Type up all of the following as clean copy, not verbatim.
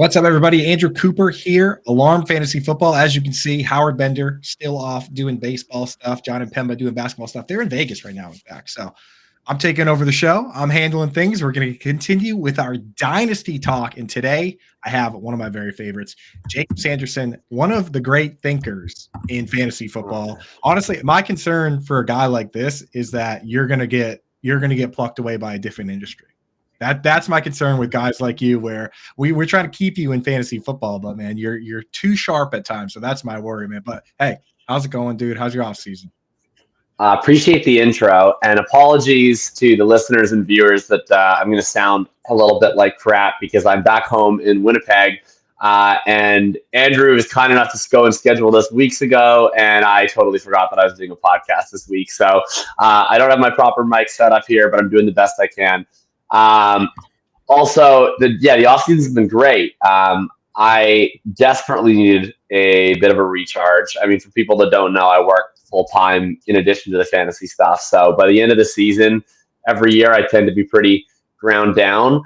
What's up, everybody? Andrew Cooper here, Alarm Fantasy Football. As you can see, Howard Bender still off doing baseball stuff. John and Pemba doing basketball stuff. They're in Vegas right now, in fact. So I'm taking over the show. I'm handling things. We're going to continue with our Dynasty talk. And today I have one of my very favorites, Jakob Sanderson, one of the great thinkers in fantasy football. Honestly, my concern for a guy like this is that you're going to get plucked away by a different industry. That's my concern with guys like you, where we're trying to keep you in fantasy football, but man, you're too sharp at times. So that's my worry, man. But hey, how's it going, dude? How's your off season? Appreciate the intro, and apologies to the listeners and viewers that I'm going to sound a little bit like crap because I'm back home in Winnipeg, and Andrew was kind enough to go and schedule this weeks ago, and I totally forgot that I was doing a podcast this week. So I don't have my proper mic set up here, but I'm doing the best I can. Also, the offseason has been great. I desperately needed a bit of a recharge. I mean, for people that don't know, I work full time in addition to the fantasy stuff. So by the end of the season, every year I tend to be pretty ground down.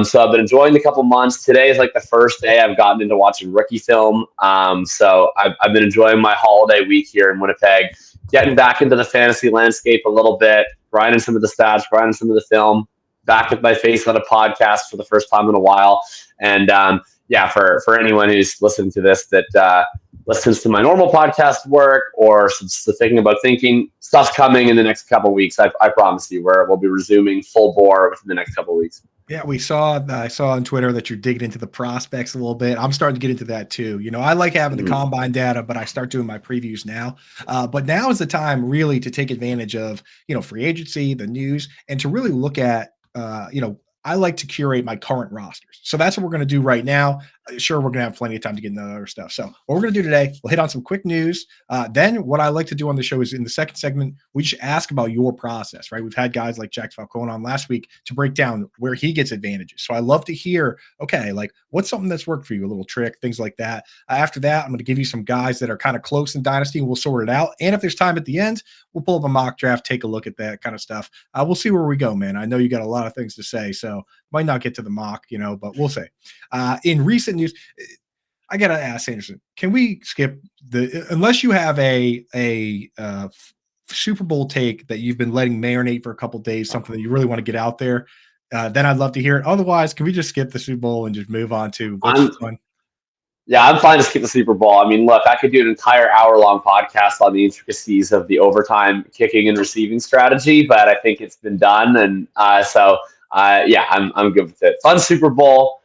So I've been enjoying the couple months. Today is like the first day I've gotten into watching rookie film. So I've been enjoying my holiday week here in Winnipeg, getting back into the fantasy landscape a little bit, grinding some of the stats, grinding some of the film. Back with my face on a podcast for the first time in a while. And for anyone who's listening to this that listens to my normal podcast work or thinking about thinking, stuff's coming in the next couple of weeks. I promise you, we'll be resuming full bore within the next couple of weeks. Yeah, I saw on Twitter that you're digging into the prospects a little bit. I'm starting to get into that too. You know, I like having the combine data, but I start doing my previews now. But now is the time really to take advantage of, free agency, the news, and to really look at, I like to curate my current rosters. So that's what we're going to do right now. Sure, we're going to have plenty of time to get into the other stuff. So what we're going to do today, we'll hit on some quick news. Then what I like to do on the show is in the second segment, we just ask about your process, right? We've had guys like Jackson Falcons on last week to break down where he gets advantages. So I love to hear, okay, like what's something that's worked for you, a little trick, things like that. After that, I'm going to give you some guys that are kind of close in Dynasty and we'll sort it out. And if there's time at the end, we'll pull up a mock draft, take a look at that kind of stuff. We'll see where we go, man. I know you got a lot of things to say, so might not get to the mock, but we'll see. In recent news, I got to ask Sanderson, can we skip unless you have a Super Bowl take that you've been letting marinate for a couple days, something that you really want to get out there, then I'd love to hear it. Otherwise, can we just skip the Super Bowl and just move on to what's fun? Yeah, I'm fine to skip the Super Bowl. I mean, look, I could do an entire hour-long podcast on the intricacies of the overtime kicking and receiving strategy, but I think it's been done, and I'm good with it. Fun Super Bowl,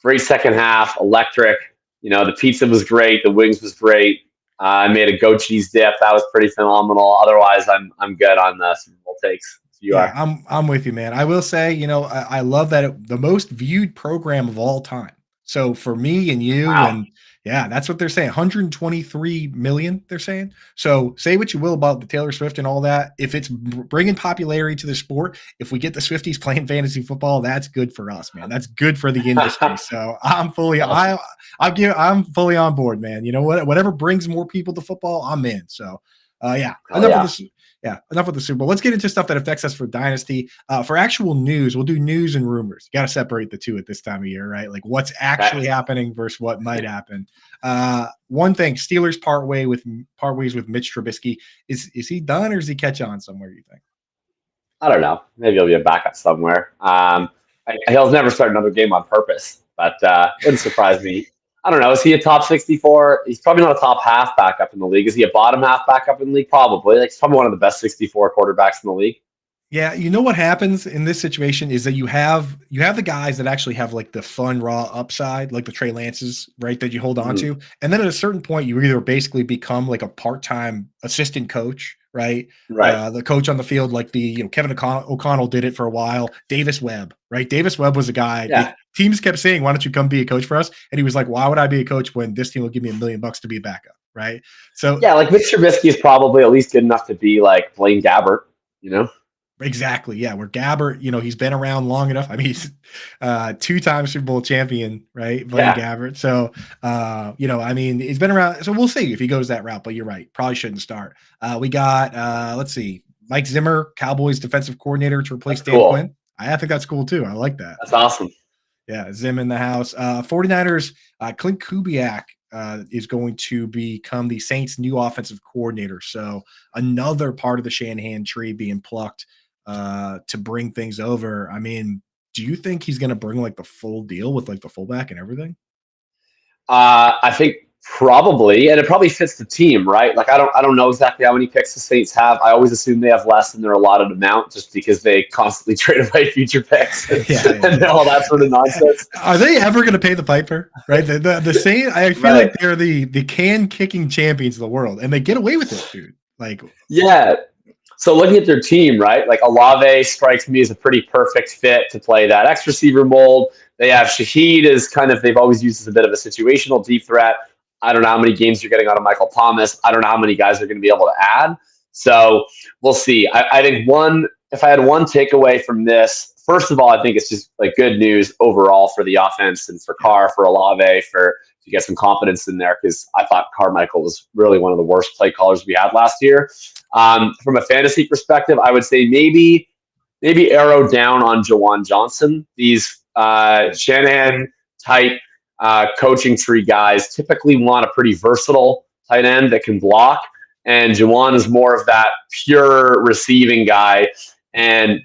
great second half, electric. The pizza was great, the wings was great. I made a goat cheese dip, that was pretty phenomenal. Otherwise, I'm good on the Super Bowl takes. I'm with you, man. I will say, I love that the most viewed program of all time. So for me and you, and that's what they're saying. 123 million, they're saying. So say what you will about the Taylor Swift and all that. If it's bringing popularity to the sport, if we get the Swifties playing fantasy football, that's good for us, man. That's good for the industry. So I'm fully on board, man. Whatever brings more people to football, I'm in. So enough with the Super Bowl. Let's get into stuff that affects us for Dynasty. For actual news, we'll do news and rumors. You got to separate the two at this time of year, right? Like what's actually happening versus what might happen. One thing, Steelers part ways with Mitch Trubisky. Is he done or does he catch on somewhere, you think? I don't know. Maybe he'll be a backup somewhere. He'll never start another game on purpose, but wouldn't surprise me. I don't know. Is he a top 64? He's probably not a top half backup in the league. Is he a bottom half backup in the league? Probably. He's probably one of the best 64 quarterbacks in the league. Yeah, what happens in this situation is that you have the guys that actually have like the fun raw upside, like the Trey Lances, right, that you hold on to. And then at a certain point, you either basically become like a part-time assistant coach, right? The coach on the field, like the Kevin O'Connell did it for a while. Davis Webb, right? Davis Webb was a guy. Yeah. Teams kept saying, "Why don't you come be a coach for us?" And he was like, "Why would I be a coach when this team will give me $1 million to be a backup?" Right? So like Mitch Trubisky is probably at least good enough to be like Blaine Gabbert, Exactly. Yeah. Where Gabbert, he's been around long enough. I mean, he's 2-time Super Bowl champion, right? Blaine Gabbert. So, he's been around. So we'll see if he goes that route, but you're right. Probably shouldn't start. We got, let's see, Mike Zimmer, Cowboys defensive coordinator to replace Dan Quinn. I think that's cool too. I like that. That's awesome. Yeah, Zim in the house. 49ers, Clint Kubiak is going to become the Saints' new offensive coordinator. So another part of the Shanahan tree being plucked to bring things over. I mean, do you think he's going to bring like the full deal with like the fullback and everything? I think probably, and it probably fits the team, right? Like I don't know exactly how many picks the Saints have. I always assume they have less than their allotted amount, just because they constantly trade away future picks and all that sort of nonsense. Are they ever going to pay the piper? Right, the Saints. I feel like they're the can kicking champions of the world, and they get away with it, dude. Like, yeah. So looking at their team, right? Like Olave strikes me as a pretty perfect fit to play that X receiver mold. They have Shaheed as kind of, they've always used as a bit of a situational deep threat. I don't know how many games you're getting out of Michael Thomas. I don't know how many guys they're going to be able to add. So we'll see. I think if I had one takeaway from this, first of all, I think it's just like good news overall for the offense and for Carr, for Olave, to get some confidence in there, because I thought Carmichael was really one of the worst play callers we had last year. From a fantasy perspective, I would say maybe arrow down on Jawan Johnson. These Shanahan type coaching tree guys typically want a pretty versatile tight end that can block, and Jawan is more of that pure receiving guy, and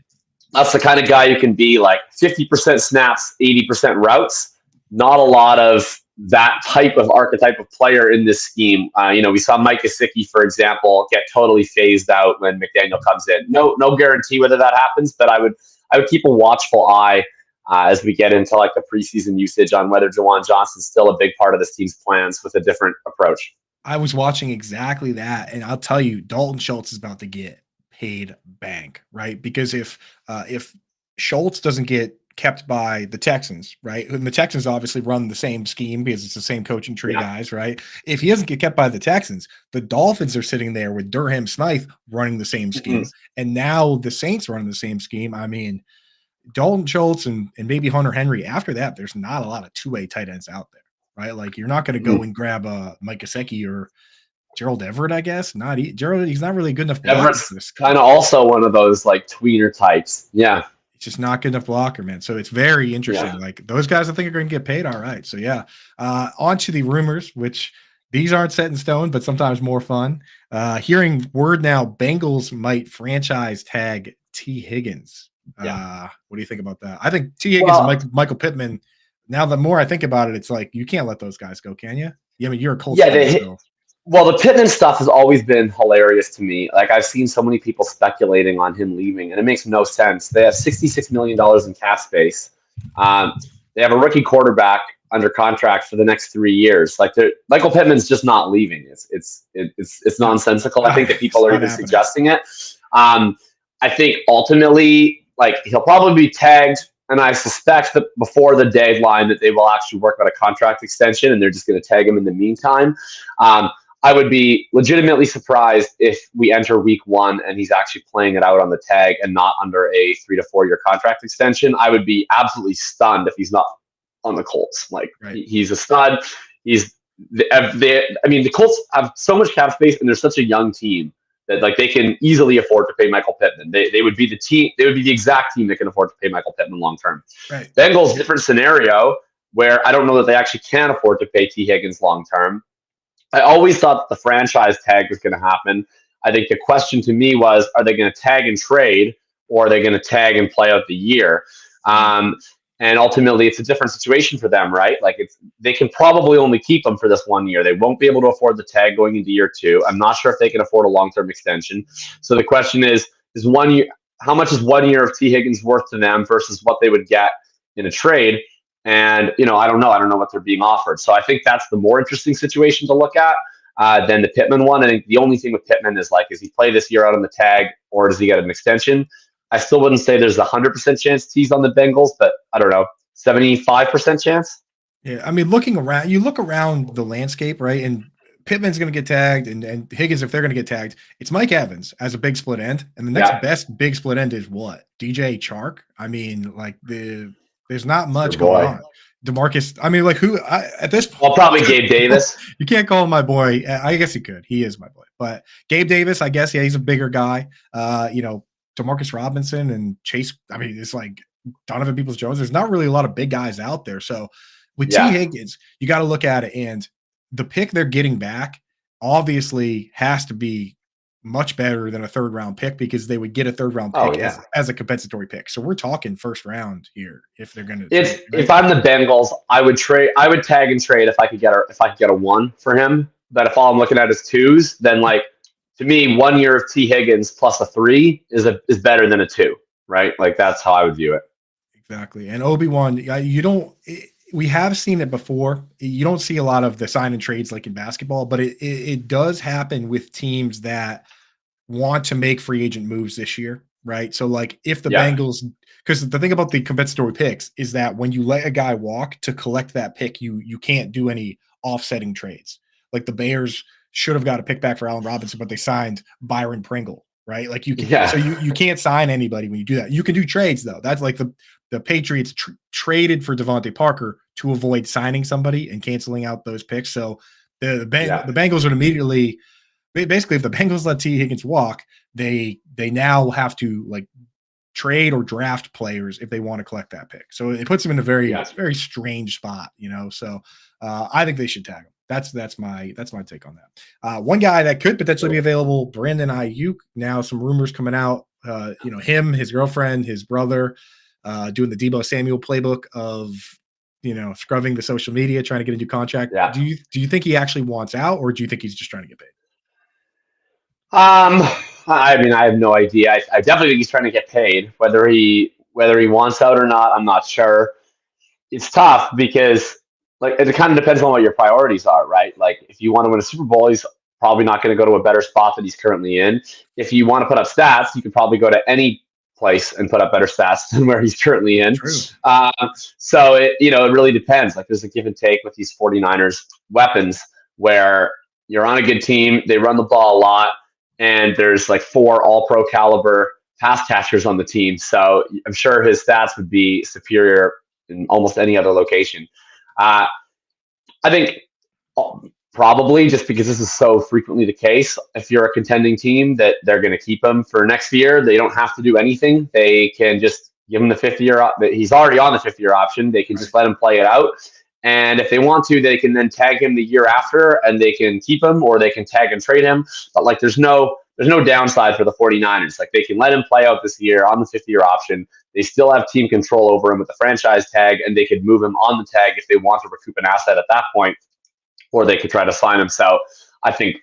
that's the kind of guy who can be like 50% snaps, 80% routes. Not a lot of that type of archetype of player in this scheme. We saw Mike Gesicki, for example, get totally phased out when McDaniel comes in. No guarantee whether that happens, but I would keep a watchful eye as we get into like the preseason usage on whether Jawan Johnson's still a big part of this team's plans with a different approach. I was watching exactly that, and I'll tell you, Dalton Schultz is about to get paid bank, right? Because if Schultz doesn't get kept by the Texans, right? And the Texans obviously run the same scheme because it's the same coaching tree guys, right? If he doesn't get kept by the Texans, the Dolphins are sitting there with Durham Smythe running the same scheme. Mm-hmm. And now the Saints running the same scheme. I mean, Dalton Schultz and maybe Hunter Henry. After that, there's not a lot of two-way tight ends out there, right? Like, you're not going to go and grab Mike Gesicki or Gerald Everett, I guess. Gerald, he's not really good enough. Everett's kind of also one of those like tweener types. Yeah. It's just not good enough blocker, man. So it's very interesting. Yeah. Like, those guys I think are going to get paid all right. So yeah. On to the rumors, which these aren't set in stone, but sometimes more fun. Hearing word now, Bengals might franchise tag T. Higgins. What do you think about that? I think T. Higgins and Michael Pittman. Now, the more I think about it, it's like, you can't let those guys go, can you? I mean, you're a Colts fan. Well, the Pittman stuff has always been hilarious to me. Like, I've seen so many people speculating on him leaving, and it makes no sense. They have $66 million in cap space. They have a rookie quarterback under contract for the next 3 years. Like, Michael Pittman's just not leaving. It's nonsensical. I think that people are even suggesting it. I think ultimately, like, he'll probably be tagged, and I suspect that before the deadline that they will actually work on a contract extension, and they're just going to tag him in the meantime. I would be legitimately surprised if we enter week 1 and he's actually playing it out on the tag and not under a 3 to 4 year contract extension. I would be absolutely stunned if he's not on the Colts. Like, he's a stud. The Colts have so much cap space, and they're such a young team that, like, they can easily afford to pay Michael Pittman. They would be the team. They would be the exact team that can afford to pay Michael Pittman long term. Right. Bengals, different scenario, where I don't know that they actually can afford to pay T. Higgins long term. I always thought the franchise tag was going to happen. I think the question to me was, are they going to tag and trade, or are they going to tag and play out the year? And ultimately, it's a different situation for them, right? Like, they can probably only keep him for this 1 year. They won't be able to afford the tag going into year 2. I'm not sure if they can afford a long-term extension. So the question is 1 year? How much is 1 year of T. Higgins worth to them versus what they would get in a trade? And, I don't know. I don't know what they're being offered. So I think that's the more interesting situation to look at than the Pittman one. I think the only thing with Pittman is, like, does he play this year out on the tag, or does he get an extension? I still wouldn't say there's a 100% chance T's on the Bengals, but I don't know, 75% chance. Yeah, I mean, you look around the landscape, right? And Pittman's going to get tagged, and Higgins, if they're going to get tagged, it's Mike Evans as a big split end. And the next best big split end is what? DJ Chark? I mean, like, there's not much going on. DeMarcus, I mean, like, who at this point? Well, probably Gabe Davis. You can't call him my boy. I guess you could. He is my boy. But Gabe Davis, I guess, he's a bigger guy. DeMarcus Robinson and Chase. I mean, it's like Donovan Peoples-Jones. There's not really a lot of big guys out there. So with T. Yeah. Higgins, you got to look at it, and the pick they're getting back obviously has to be much better than a third round pick, because they would get a third round pick as a compensatory pick. So we're talking first round here if they're going to. If I'm the Bengals, I would tag and trade if I could get a 1 for him. But if all I'm looking at is 2s, then like to me, 1 year of T. Higgins plus a 3 is better than a 2, right? Like that's how I would view it. Exactly. And Obi-Wan, we have seen it before. You don't see a lot of the sign and trades like in basketball, but it does happen with teams that want to make free agent moves this year, right? So like if the Bengals, because the thing about the compensatory picks is that when you let a guy walk to collect that pick, you can't do any offsetting trades. Like the Bears should have got a pick back for Allen Robinson, but they signed Byron Pringle, right? Like you can, so you can't sign anybody when you do that. You can do trades though. That's like the Patriots traded for Devontae Parker to avoid signing somebody and canceling out those picks. So the Bengals would immediately, basically, if the Bengals let T. Higgins walk, they now have to like trade or draft players if they want to collect that pick. So it puts them in a very very strange spot, So I think they should tag him. That's my take on that. One guy that could potentially be available, Brandon Ayuk. Now some rumors coming out. Him, his girlfriend, his brother, doing the Deebo Samuel playbook of scrubbing the social media, trying to get a new contract. Yeah. Do you think he actually wants out, or do you think he's just trying to get paid? I mean, I have no idea. I definitely think he's trying to get paid. Whether he wants out or not, I'm not sure. It's tough because like it kind of depends on what your priorities are, right? Like if you want to win a Super Bowl, he's probably not going to go to a better spot than he's currently in. If you want to put up stats, you could probably go to any place and put up better stats than where he's currently in. So it really depends. Like there's a give and take with these 49ers weapons where you're on a good team, they run the ball a lot, and there's like 4 all-pro caliber pass catchers on the team. So I'm sure his stats would be superior in almost any other location. I think probably just because this is so frequently the case, if you're a contending team, that they're going to keep him for next year. They don't have to do anything. They can just give him the 5th year. He's already on the 5th year option. They can just let him play it out. And if they want to, they can then tag him the year after and they can keep him, or they can tag and trade him. But like there's no downside for the 49ers. Like they can let him play out this year on the 5th year option. They still have team control over him with the franchise tag, and they could move him on the tag if they want to recoup an asset at that point, or they could try to sign him. So I think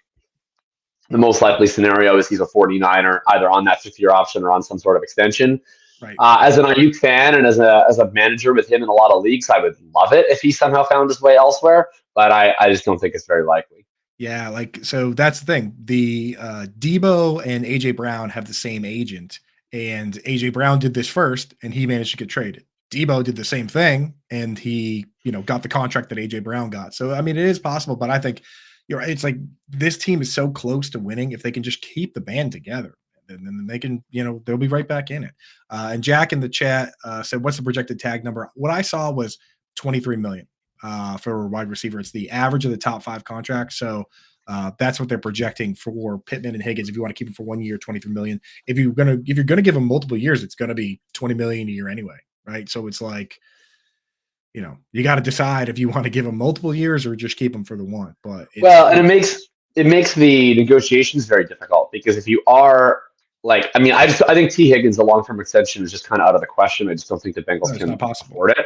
the most likely scenario is he's a 49er, either on that 5th year option or on some sort of extension. Right. As an Ayuk fan and as a manager with him in a lot of leagues, I would love it if he somehow found his way elsewhere, but I just don't think it's very likely. Yeah, so that's the thing. The Deebo and AJ Brown have the same agent, and AJ Brown did this first, and he managed to get traded. Deebo did the same thing, and he got the contract that AJ Brown got. So I mean, it is possible, but I think you're right. It's like this team is so close to winning. If they can just keep the band together, and then they can, they'll be right back in it. And Jack in the chat said, "What's the projected tag number?" What I saw was 23 million for a wide receiver. It's the average of the top 5 contracts. So that's what they're projecting for Pittman and Higgins. If you want to keep them for 1 year, 23 million. If you're gonna give them multiple years, it's gonna be 20 million a year anyway, right? So it's like, you got to decide if you want to give them multiple years or just keep them for the one. But and it makes the negotiations very difficult, because if you are like, I mean, I think T. Higgins, a long-term extension, is just kind of out of the question. I just don't think the Bengals can afford it.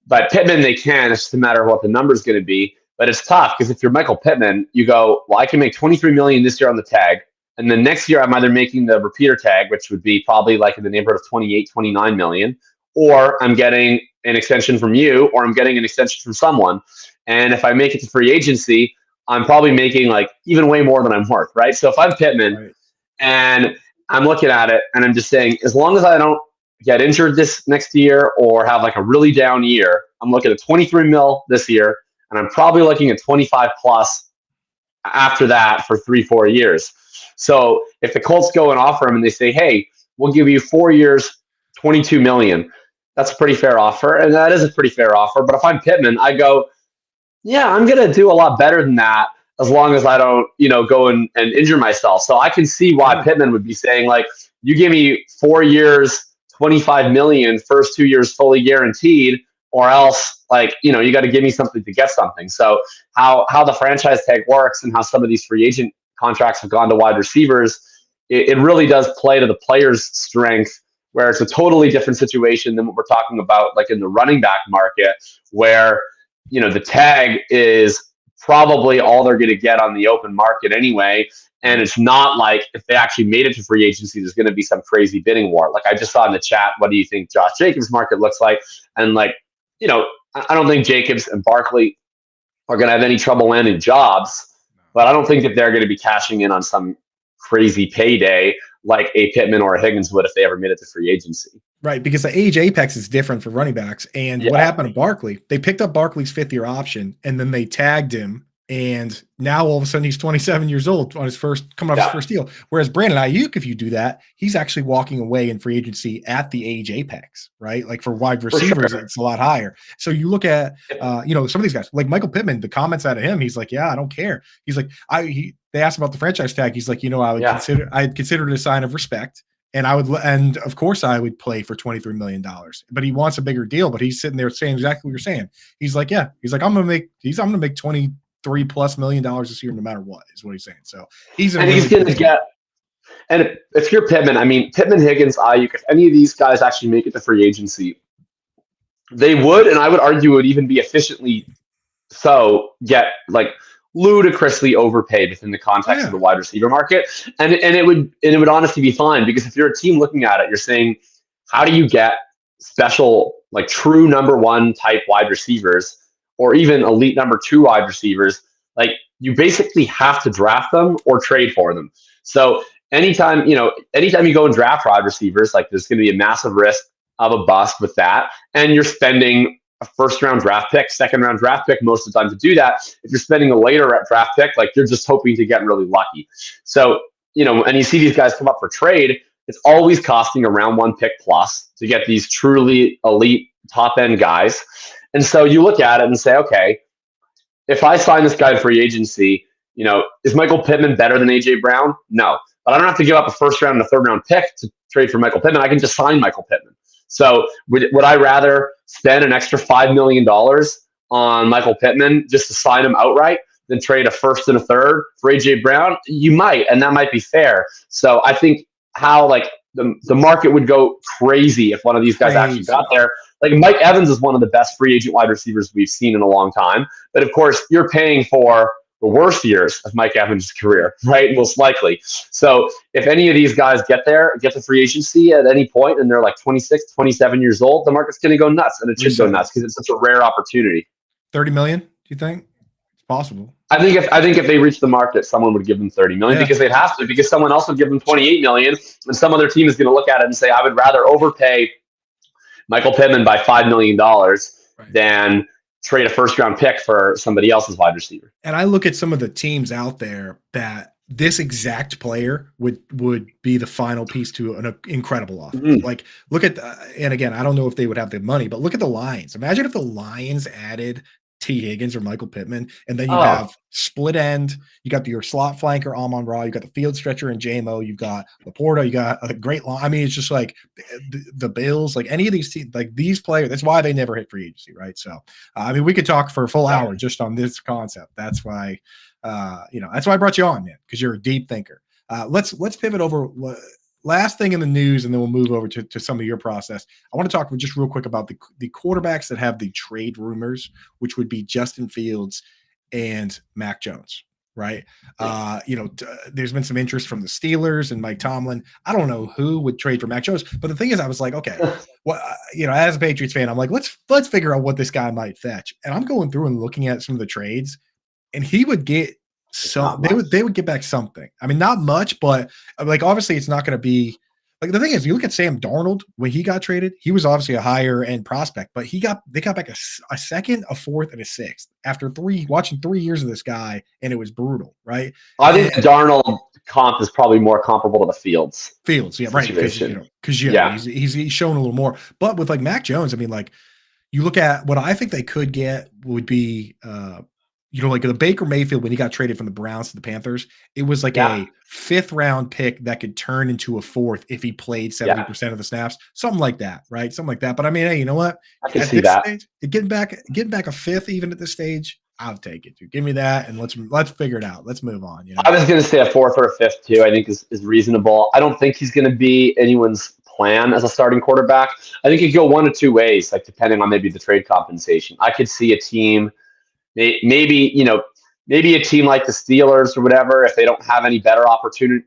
But Pittman, they can. It's just a matter of what the number is going to be. But it's tough because if you're Michael Pittman, you go, well, I can make 23 million this year on the tag, and then next year I'm either making the repeater tag, which would be probably like in the neighborhood of 28, 29 million, or I'm getting an extension from you, or I'm getting an extension from someone. And if I make it to free agency, I'm probably making like even way more than I'm worth, right? So if I'm Pittman and I'm looking at it and I'm just saying, as long as I don't get injured this next year or have like a really down year, I'm looking at 23 mil this year, and I'm probably looking at 25 plus after that for 3-4 years. So if the Colts go and offer him and they say, hey, we'll give you 4 years, 22 million, that's a pretty fair offer. And that is a pretty fair offer. But if I'm Pittman, I go, yeah, I'm going to do a lot better than that, as long as I don't, go and injure myself. So I can see why Pittman would be saying, like, you give me 4 years, $25 million first 2 years fully guaranteed, or else you got to give me something to get something. So how the franchise tag works and how some of these free agent contracts have gone to wide receivers, it really does play to the player's strength, where it's a totally different situation than what we're talking about like in the running back market, where the tag is probably all they're going to get on the open market anyway. And it's not like if they actually made it to free agency, there's going to be some crazy bidding war. Like I just saw in the chat, what do you think Josh Jacobs' market looks like? And I don't think Jacobs and Barkley are going to have any trouble landing jobs, but I don't think that they're going to be cashing in on some crazy payday like a Pittman or a Higgins would if they ever made it to free agency. Right, because the age apex is different for running backs. And what happened to Barkley? They picked up Barkley's 5th-year option, and then they tagged him. And now all of a sudden he's 27 years old on his coming off his first deal. Whereas Brandon Ayuk, if you do that, he's actually walking away in free agency at the age apex, right? Like for wide receivers, it's a lot higher. So you look at, some of these guys like Michael Pittman, the comments out of him, he's like, yeah, I don't care. He's like, they asked about the franchise tag. He's like, I'd consider it a sign of respect. And and of course I would play for $23 million, but he wants a bigger deal. But he's sitting there saying exactly what you're saying. He's like, I'm going to make $23+ million this year, no matter what, is what he's saying. So he's going to get. And if you're Pittman, Pittman, Higgins, Ayuk, if any of these guys actually make it to free agency, they would, and I would argue would even be efficiently so, get ludicrously overpaid within the context of the wide receiver market. And it would honestly be fine, because if you're a team looking at it, you're saying, how do you get special, true number one type wide receivers, or even elite number 2 wide receivers? You basically have to draft them or trade for them. So anytime you go and draft wide receivers, there's going to be a massive risk of a bust with that. And you're spending a first-round draft pick, second-round draft pick most of the time to do that. If you're spending a later draft pick, you're just hoping to get really lucky. So, and you see these guys come up for trade, it's always costing a round 1 pick plus to get these truly elite top-end guys. And so you look at it and say, okay, if I sign this guy in free agency, is Michael Pittman better than A.J. Brown? No. But I don't have to give up a first-round and a third-round pick to trade for Michael Pittman. I can just sign Michael Pittman. So would I rather spend an extra $5 million on Michael Pittman just to sign him outright than trade a first and a third for A.J. Brown? You might, and that might be fair. So I think how the market would go crazy if one of these guys actually got there. Mike Evans is one of the best free agent wide receivers we've seen in a long time. But of course, you're paying for the worst years of Mike Evans' career, right? Most likely. So if any of these guys get to free agency at any point and they're 26, 27 years old, the market's going to go nuts, and it should go nuts because it's such a rare opportunity. 30 million, do you think? It's possible. I think if they reach the market, someone would give them 30 million because they'd have to, because someone else would give them 28 million, and some other team is going to look at it and say, I would rather overpay Michael Pittman by $5 million than trade a first-round pick for somebody else's wide receiver. And I look at some of the teams out there that this exact player would be the final piece to an incredible offer. Look at, and again, I don't know if they would have the money, but look at the Lions. Imagine if the Lions added T. Higgins or Michael Pittman, and then you have split end. You got your slot flanker Amon-Ra. You got the field stretcher and JMO. You got Laporta. You got a great line. It's just the Bills, any of these teams, these players. That's why they never hit free agency, right? So, we could talk for a full hour just on this concept. That's why, that's why I brought you on, man, because you're a deep thinker. Let's pivot over. Last thing in the news, and then we'll move over to some of your process. I want to talk just real quick about the quarterbacks that have the trade rumors, which would be Justin Fields and Mac Jones, right? There's been some interest from the Steelers and Mike Tomlin. I don't know who would trade for Mac Jones, but the thing is, I was like, okay, well, as a Patriots fan, I'm like, let's figure out what this guy might fetch. And I'm going through and looking at some of the trades, and he would get they would get back something. Not much, but obviously it's not going to be the thing is, you look at Sam Darnold when he got traded, he was obviously a higher end prospect, but they got back a second, a fourth, and a sixth after watching 3 years of this guy, and it was brutal, right? I think the Darnold comp is probably more comparable to the Fields, yeah, right? Because he's shown a little more, but with Mac Jones, you look at what I think they could get would be like the Baker Mayfield, when he got traded from the Browns to the Panthers, it was like a 5th round pick that could turn into a 4th if he played 70% of the snaps, something like that, right? Something like that. But I mean, hey, you know what? I can At see this that. stage, getting back a 5th, even at this stage, I'll take it, dude. Give me that, and let's figure it out. Let's move on. I was going to say a 4th or a 5th too. I think is reasonable. I don't think he's going to be anyone's plan as a starting quarterback. I think it could go one of two ways, like depending on maybe the trade compensation. I could see a team, maybe a team like the Steelers or whatever, if they don't have any better option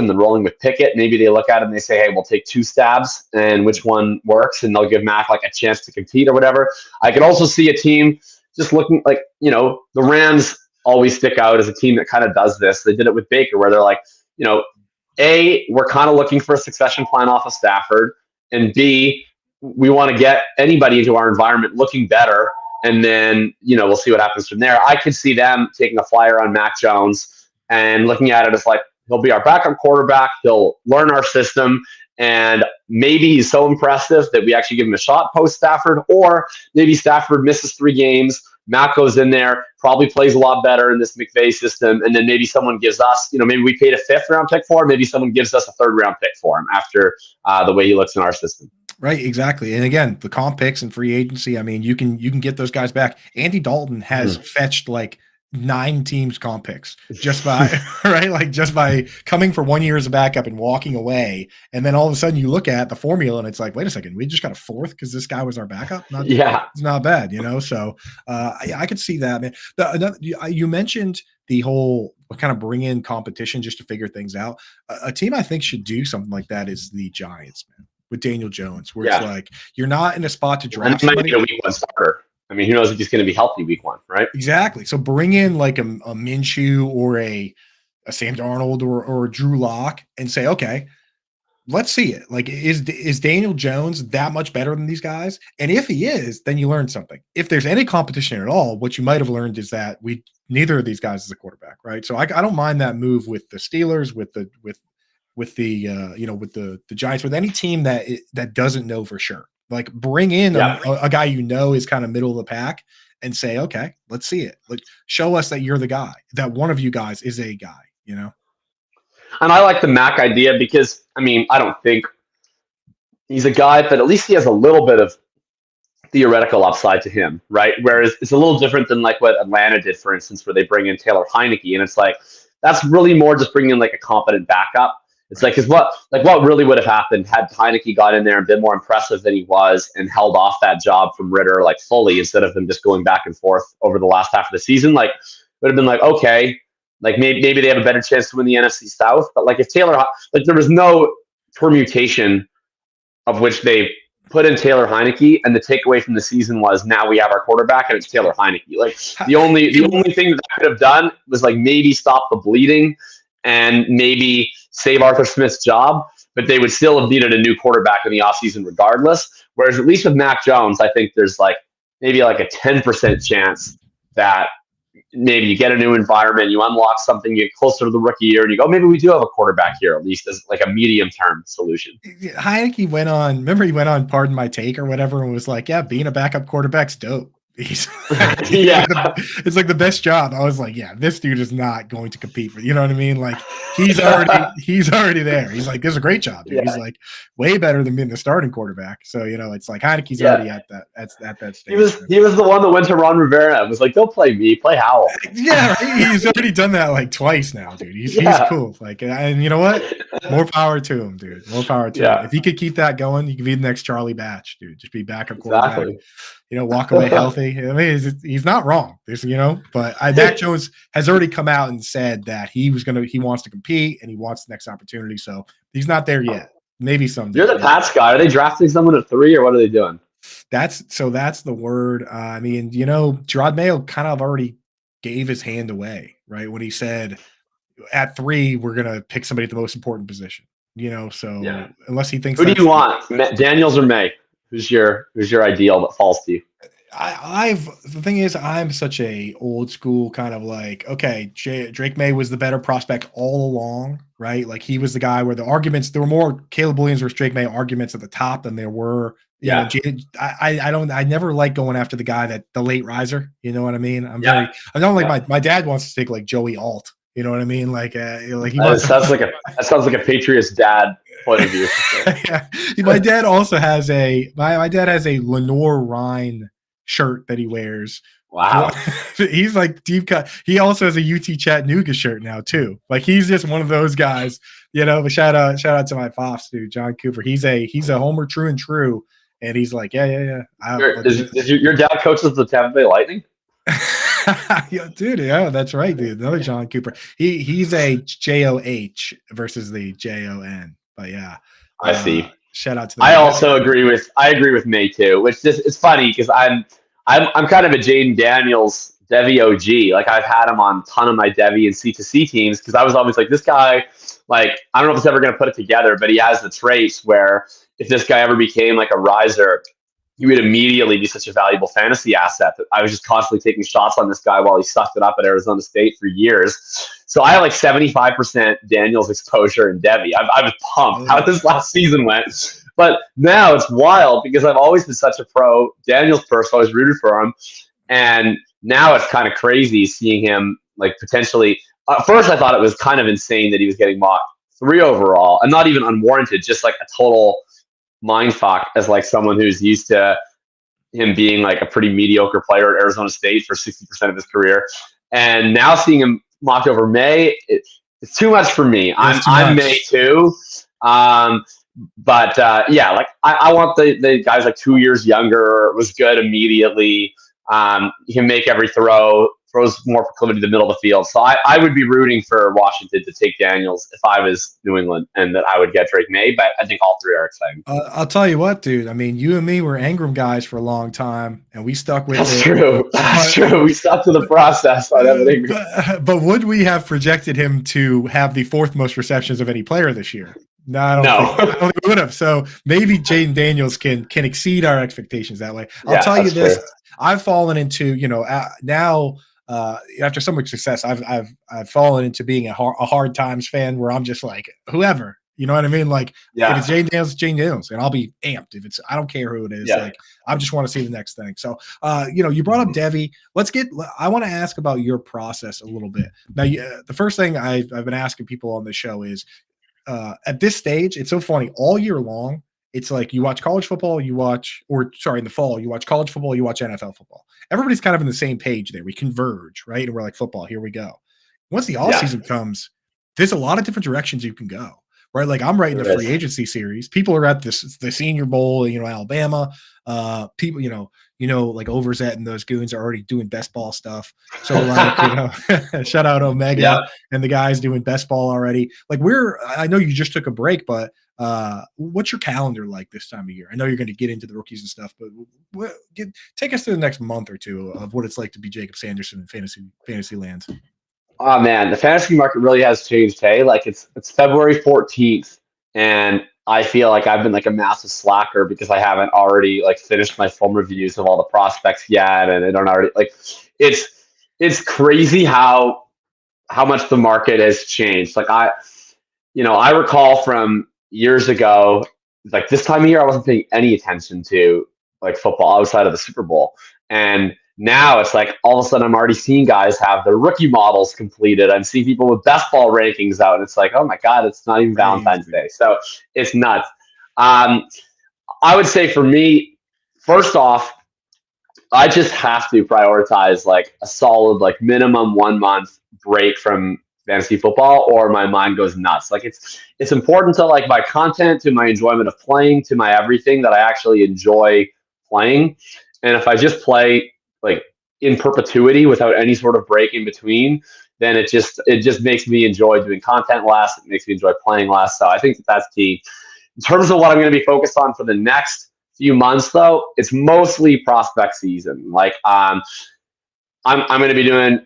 than rolling with Pickett, maybe they look at it and they say, hey, we'll take 2 stabs and which one works, and they'll give Mac like a chance to compete or whatever. I could also see a team just looking like, the Rams always stick out as a team that kind of does this. They did it with Baker, where they're like, we're kind of looking for a succession plan off of Stafford, and B, we want to get anybody into our environment looking better, and then we'll see what happens from there. I could see them taking a flyer on Mac Jones and looking at it as like, he'll be our backup quarterback, he'll learn our system, and maybe he's so impressive that we actually give him a shot post Stafford, or maybe Stafford misses 3 games, Mac goes in there, probably plays a lot better in this McVay system, and then maybe someone gives us, maybe we paid a 5th round pick for him, maybe someone gives us a 3rd round pick for him after the way he looks in our system. Right, exactly. And again, the comp picks and free agency, I mean, you can get those guys back. Andy Dalton has fetched like 9 teams comp picks just by right, like just by coming for 1 year as a backup and walking away. And then all of a sudden you look at the formula and it's like, wait a second, we just got a 4th because this guy was our backup. It's not bad, So I could see that, man. You mentioned the whole kind of bring in competition just to figure things out. A team I think should do something like that is the Giants, man, with Daniel Jones, where it's like you're not in a spot to draft somebody. Might be a week 1 starter. I mean, who knows if he's going to be healthy week 1, right? Exactly. So bring in like a Minshew or a Sam Darnold or a Drew Lock and say, okay, let's see it. Like, is Daniel Jones that much better than these guys? And if he is, then you learn something. If there's any competition at all, what you might have learned is that neither of these guys is a quarterback, right? So I don't mind that move with the Steelers, with the Giants, with any team that doesn't know for sure. Like, bring in a guy is kind of middle of the pack and say, okay, let's see it. Like, show us that you're the guy, that one of you guys is a guy, And I like the Mac idea because, I mean, I don't think he's a guy, but at least he has a little bit of theoretical upside to him, right? Whereas it's a little different than like what Atlanta did, for instance, where they bring in Taylor Heineke, and it's like, that's really more just bringing in like a competent backup. It's like, what really would have happened had Heineke got in there and been more impressive than he was and held off that job from Ritter like fully, instead of them just going back and forth over the last half of the season. Like, would have been like, okay, like maybe they have a better chance to win the NFC South. But like, if there was no permutation of which they put in Taylor Heineke, and the takeaway from the season was, now we have our quarterback and it's Taylor Heineke. Like, the only thing that I could have done was like maybe stop the bleeding and maybe save Arthur Smith's job, but they would still have needed a new quarterback in the offseason regardless. Whereas at least with Mac Jones, I think there's like maybe like a 10% chance that maybe you get a new environment, you unlock something, you get closer to the rookie year, and you go, maybe we do have a quarterback here, at least as like a medium-term solution. Heineke went on Pardon My Take or whatever, and was like, yeah, being a backup quarterback's dope. It's like the best job. I was like, yeah, this dude is not going to compete for, you know what I mean? Like, he's already there. He's like, this is a great job, dude. He's like way better than being the starting quarterback. So, it's like Heineke's already at that stage. He was the one that went to Ron Rivera and was like, don't play me, play Howell. Yeah, right? He's already done that like twice now, dude. He's cool. Like, and you know what? More power to him, dude. More power to him. If he could keep that going, he could be the next Charlie Batch, dude. Just be backup quarterback. Walk away healthy. I mean, he's not wrong. But Mac Jones has already come out and said that he wants to compete and he wants the next opportunity. So he's not there yet. Maybe someday. You're the Pats guy. Are they drafting someone at 3, or what are they doing? That's the word. I mean, Gerard Mayo kind of already gave his hand away, right? When he said at 3, we're gonna pick somebody at the most important position. Unless he thinks, who do you want, Daniels or May? Who's your ideal that falls to you? The thing is, I'm such a old school kind of like, okay, Drake May was the better prospect all along, right? Like he was the guy where there were more Caleb Williams versus Drake May arguments at the top than there were, Yeah. I never like going after the late riser. You know what I mean? Yeah. I don't like Yeah. my dad wants to take like Joey Alt. You know what I mean? Like he That wants to. sounds like a Patriots dad point of view. For sure. Yeah. My dad also has my dad has a Lenore Ryan shirt that he wears. Wow. He's like deep cut. He also has a UT Chattanooga shirt now too. Like he's just one of those guys, But shout out to my pops, dude, John Cooper. He's a homer true and true, and he's like, yeah. Your dad coaches the Tampa Bay Lightning? Yeah, dude, yeah, that's right, dude. Another John Cooper. He's a JOH versus the JON. But yeah, I see. Shout out to. I agree with May too, which it's funny because I'm kind of a Jaden Daniels Devy OG. Like I've had him on a ton of my Devy and C2C teams because I was always like, this guy, like I don't know if it's ever going to put it together, but he has the traits where if this guy ever became like a riser, he would immediately be such a valuable fantasy asset. That I was just constantly taking shots on this guy while he sucked it up at Arizona State for years. So I had like 75% Daniels exposure in Devy. I was pumped how this last season went. But now it's wild because I've always been such a pro Daniels person. I was rooted for him. And now it's kind of crazy seeing him like potentially. First, I thought it was kind of insane that he was getting mocked 3 overall and not even unwarranted, just like a total mindfuck as like someone who's used to him being like a pretty mediocre player at Arizona State for 60% of his career. And now seeing him mocked over May, it's too much for me. I'm May too. But like I want the guys like 2 years younger, was good immediately. He can make every throw, throws more proclivity to the middle of the field. So I would be rooting for Washington to take Daniels if I was New England, and that I would get Drake May. But I think all 3 are exciting. I'll tell you what, dude. I mean, you and me were Engram guys for a long time, and we stuck with That's true. That's true. We stuck to the process on everything. But would we have projected him to have the 4th most receptions of any player this year? No, I don't think we would have. So maybe Jaden Daniels can exceed our expectations that way. I'll tell you this. True. I've fallen into, now after so much success, I've fallen into being a hard times fan where I'm just like, whoever, you know what I mean? Like if it's Jaden Daniels, it's Jaden Daniels, and I'll be amped. If it's, I don't care who it is. Like I just want to see the next thing. So, you brought up Devy. I want to ask about your process a little bit. Now, the first thing I've been asking people on the show is, at this stage, it's so funny all year long. It's like you watch college football, in the fall, you watch college football, you watch NFL football. Everybody's kind of in the same page there. We converge, right? And we're like, football, here we go. Once the offseason comes, there's a lot of different directions you can go, right? Like I'm writing the free agency series. People are at the Senior Bowl, Alabama. People, like Overzet and those goons are already doing best ball stuff. So like, shout out Omega and the guys doing best ball already. Like I know you just took a break, but what's your calendar like this time of year? I know you're going to get into the rookies and stuff, but take us through the next month or two of what it's like to be Jakob Sanderson in fantasy lands. Oh man, the fantasy market really has changed. Hey, like it's February 14th, and I feel like I've been like a massive slacker because I haven't already like finished my film reviews of all the prospects yet, and I don't already like. It's crazy how much the market has changed. Like I recall from years ago, like this time of year, I wasn't paying any attention to like football outside of the Super Bowl, and now it's like all of a sudden I'm already seeing guys have their rookie models completed. I'm seeing people with best ball rankings out, and it's like, oh my God, it's not even Valentine's Day. So it's nuts. I would say for me, first off, I just have to prioritize like a solid, like minimum 1 month break from fantasy football, or my mind goes nuts. Like it's important to like my content, to my enjoyment of playing, to my everything, that I actually enjoy playing. And if I just play like in perpetuity without any sort of break in between, then it just makes me enjoy doing content less. It makes me enjoy playing less. So I think that's key. In terms of what I'm going to be focused on for the next few months, though, it's mostly prospect season. Like I'm going to be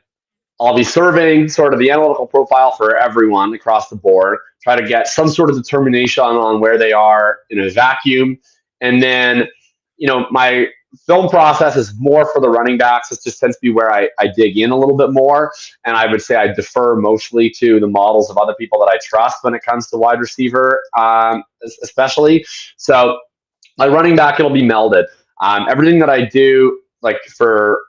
I'll be surveying sort of the analytical profile for everyone across the board, try to get some sort of determination on where they are in a vacuum. And then, film process is more for the running backs. This just tends to be where I dig in a little bit more. And I would say I defer mostly to the models of other people that I trust when it comes to wide receiver, especially. So my running back, it'll be melded. Everything that I do, like for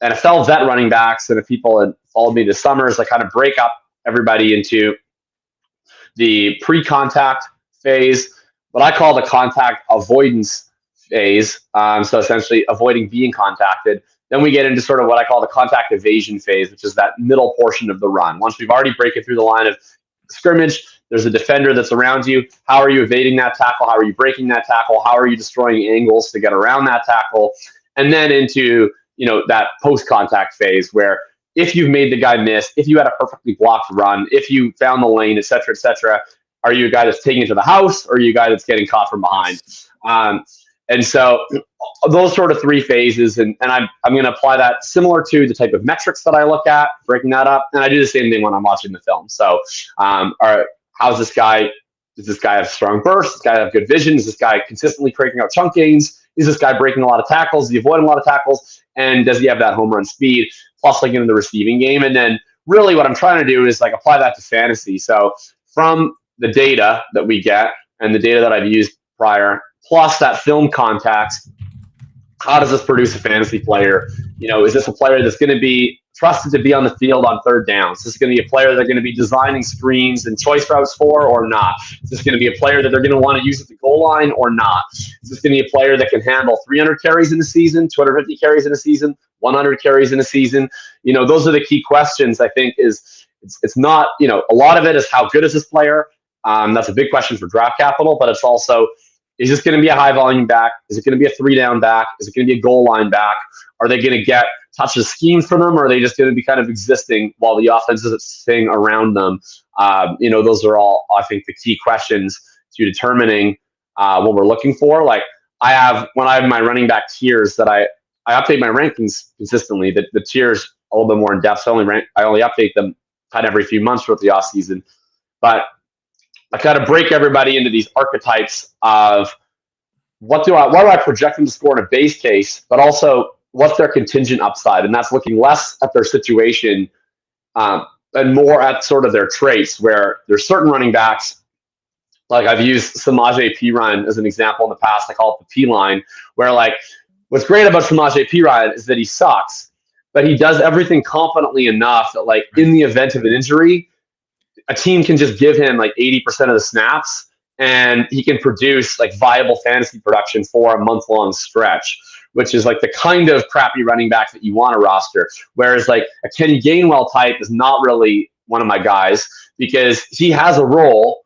NFL vet running backs, and if people had followed me this summer, is I kind of break up everybody into the pre-contact phase, what I call the contact avoidance phase. So essentially avoiding being contacted. Then we get into sort of what I call the contact evasion phase, which is that middle portion of the run. Once we've already broken through the line of scrimmage, there's a defender that's around you. How are you evading that tackle? How are you breaking that tackle? How are you destroying angles to get around that tackle? And then into, that post-contact phase where if you've made the guy miss, if you had a perfectly blocked run, if you found the lane, et cetera, are you a guy that's taking it to the house, or are you a guy that's getting caught from behind? And so those sort of three phases, and I'm going to apply that similar to the type of metrics that I look at, breaking that up. And I do the same thing when I'm watching the film. So how's this guy? Does this guy have strong burst? Does this guy have good vision? Is this guy consistently cranking out chunk gains? Is this guy breaking a lot of tackles? Is he avoiding a lot of tackles? And does he have that home run speed? Plus, like in the receiving game. And then really what I'm trying to do is like apply that to fantasy. So from the data that we get and the data that I've used prior, plus that film context, how does this produce a fantasy player? Is this a player that's going to be trusted to be on the field on third downs? Is this going to be a player they're going to be designing screens and choice routes for, or not? Is this going to be a player that they're going to want to use at the goal line, or not? Is this going to be a player that can handle 300 carries in a season, 250 carries in a season, 100 carries in a season? Those are the key questions. I think it's not, a lot of it is how good is this player? That's a big question for draft capital, but it's also, is this going to be a high volume back? Is it going to be a 3-down back? Is it going to be a goal line back? Are they going to get touches schemes for them, or are they just going to be kind of existing while the offense is staying around them? Those are all, I think, the key questions to determining what we're looking for. Like when I have my running back tiers that I update my rankings consistently, the tiers a little bit more in depth. So I only update them kind of every few months throughout the offseason. But I kind of break everybody into these archetypes of what do I project them to score in a base case, but also what's their contingent upside. And that's looking less at their situation and more at sort of their traits, where there's certain running backs, like I've used Samaje Perine as an example in the past. I call it the P line, where like what's great about Samaje Perine is that he sucks, but he does everything competently enough that like in the event of an injury, a team can just give him like 80% of the snaps and he can produce like viable fantasy production for a month-long stretch, which is like the kind of crappy running back that you want to roster. Whereas like a Kenny Gainwell type is not really one of my guys because he has a role,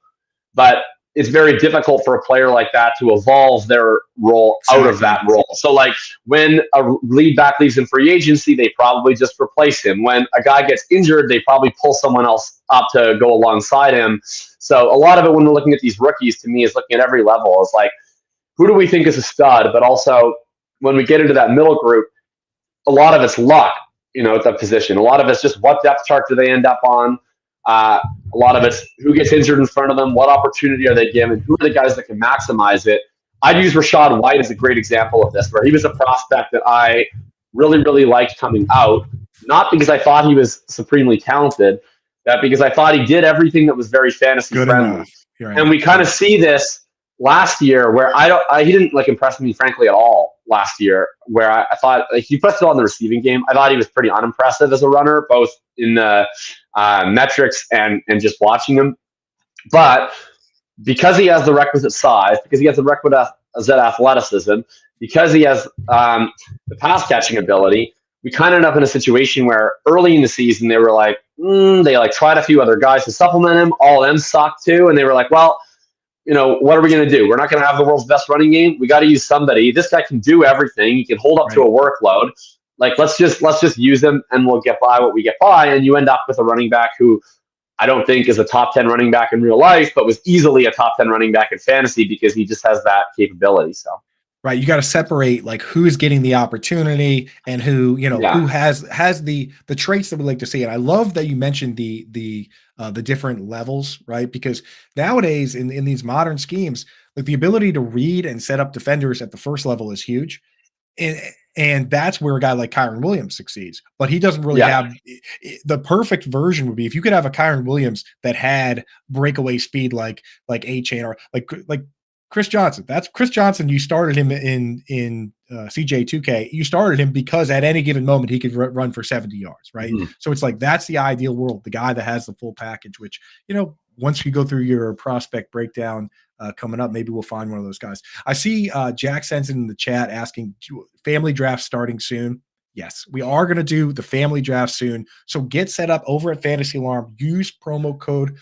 but it's very difficult for a player like that to evolve their role out of that role. So like when a lead back leaves in free agency, they probably just replace him. When a guy gets injured, they probably pull someone else up to go alongside him. So a lot of it when we're looking at these rookies, to me, is looking at every level. It's like, who do we think is a stud? But also when we get into that middle group, a lot of it's luck, at that position. A lot of it's just what depth chart do they end up on? A lot of it's who gets injured in front of them, what opportunity are they given, who are the guys that can maximize it. I'd use Rachaad White as a great example of this, where he was a prospect that I really, really liked coming out, not because I thought he was supremely talented, but because I thought he did everything that was very fantasy friendly. And we kind of see this last year where he didn't like impress me, frankly, at all last year, where I thought like he put it on the receiving game. I thought he was pretty unimpressive as a runner, both in the metrics and just watching him. But because he has the requisite size, because he has the requisite athleticism, because he has the pass catching ability, we kind of end up in a situation where early in the season they were like, they like tried a few other guys to supplement him. All of them sucked too, and they were like, well, what are we going to do? We're not going to have the world's best running game. We got to use somebody. This guy can do everything. He can hold up to a workload. Like, let's just use him and we'll get by what we get by. And you end up with a running back who I don't think is a top 10 running back in real life, but was easily a top 10 running back in fantasy because he just has that capability. So. Right. You got to separate like who's getting the opportunity and who, who has the traits that we like to see. And I love that you mentioned the different levels, right? Because nowadays in these modern schemes, like the ability to read and set up defenders at the first level is huge. and and that's where a guy like Kyron Williams succeeds. But he doesn't really Yeah. have the perfect version would be if you could have a Kyron Williams that had breakaway speed like A-Chain or like Chris Johnson. That's Chris Johnson. You started him in CJ2K. You started him because at any given moment he could run for 70 yards, right? Mm-hmm. So it's like that's the ideal world, the guy that has the full package, which, once you go through your prospect breakdown coming up, maybe we'll find one of those guys. I see Jack Sensen in the chat asking, family draft starting soon. Yes, we are going to do the family draft soon. So get set up over at Fantasy Alarm. Use promo code.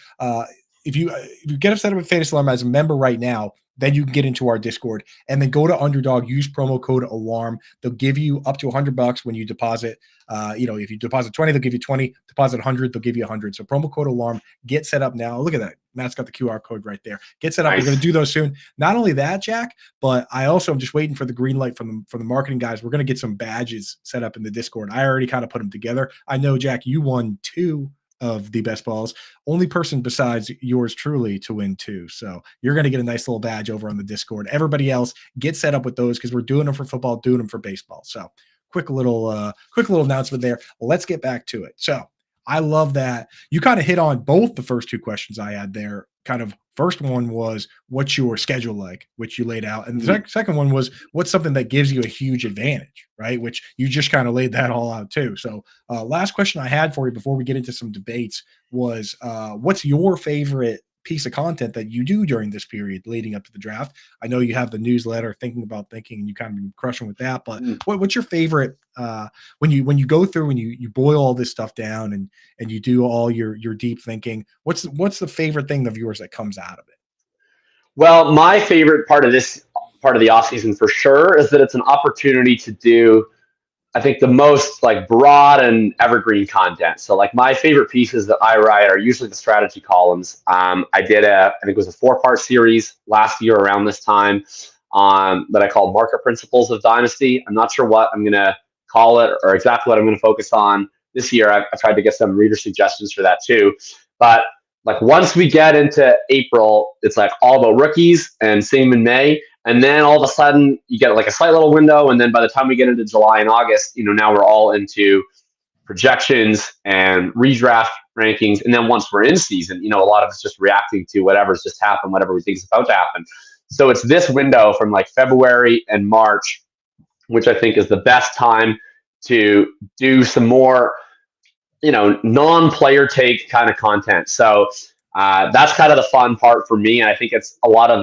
If you get set up at Fantasy Alarm as a member right now, then you can get into our Discord and then go to Underdog, use promo code ALARM. They'll give you up to $100 when you deposit. If you deposit 20, they'll give you 20. Deposit 100, they'll give you 100. So promo code ALARM, get set up now. Look at that. Matt's got the QR code right there. Get set up. Nice. We're going to do those soon. Not only that, Jack, but I also am just waiting for the green light from the marketing guys. We're going to get some badges set up in the Discord. I already kind of put them together. I know, Jack, you won 2 of the best balls. Only person besides yours truly to win 2. So you're going to get a nice little badge over on the Discord. Everybody else, get set up with those because we're doing them for football, doing them for baseball. So quick little announcement there. Let's get back to it. So I love that you kind of hit on both the first 2 questions I had there. Kind of first one was what's your schedule like, which you laid out. And the second one was what's something that gives you a huge advantage, right? Which you just kind of laid that all out too. So last question I had for you before we get into some debates was what's your favorite piece of content that you do during this period leading up to the draft? I know you have the newsletter Thinking About Thinking and you kind of been crushing with that, but what's your favorite when you go through and you boil all this stuff down and you do all your deep thinking, what's the favorite thing of yours that comes out of it? Well, my favorite part of this part of the offseason for sure is that it's an opportunity to do, I think, the most like broad and evergreen content. So like my favorite pieces that I write are usually the strategy columns. I did I think it was a 4-part series last year around this time that I called Market Principles of Dynasty. I'm not sure what I'm going to call it or exactly what I'm going to focus on this year. I tried to get some reader suggestions for that too. But like once we get into April, it's like all about rookies and same in May. And then all of a sudden you get like a slight little window. And then by the time we get into July and August, now we're all into projections and redraft rankings. And then once we're in season, a lot of it's just reacting to whatever's just happened, whatever we think is about to happen. So it's this window from like February and March, which I think is the best time to do some more, non-player take kind of content. So that's kind of the fun part for me. And I think it's a lot of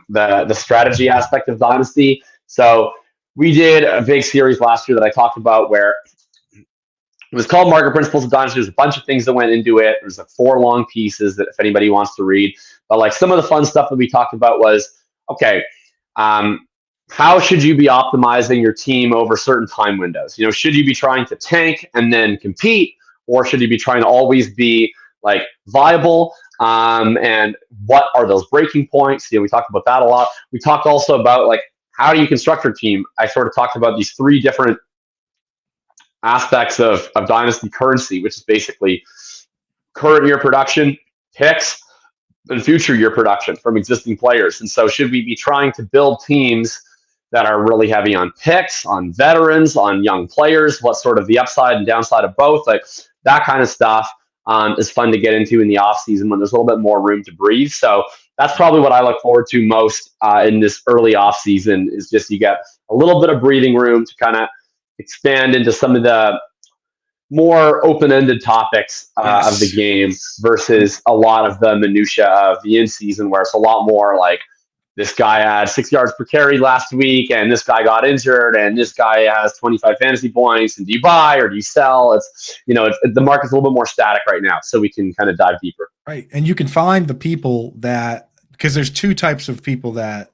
the strategy aspect of Dynasty. So we did a big series last year that I talked about where it was called Market Principles of Dynasty. There's a bunch of things that went into it. There's like 4 long pieces that if anybody wants to read. But like some of the fun stuff that we talked about was, okay, how should you be optimizing your team over certain time windows? Should you be trying to tank and then compete, or should you be trying to always be like viable? And what are those breaking points? We talked about that a lot. We talked also about like how do you construct your team? I sort of talked about these 3 different aspects of dynasty currency, which is basically current year production, picks, and future year production from existing players. And so should we be trying to build teams that are really heavy on picks, on veterans, on young players? What's sort of the upside and downside of both? Like that kind of stuff is fun to get into in the off season when there's a little bit more room to breathe. So that's probably what I look forward to most in this early off season is just you get a little bit of breathing room to kind of expand into some of the more open-ended topics of the game versus a lot of the minutia of the in-season where it's a lot more like this guy had 6 yards per carry last week and this guy got injured and this guy has 25 fantasy points and do you buy or do you sell? It's the market's a little bit more static right now, so we can kind of dive deeper. Right. And you can find the people that, because there's 2 types of people that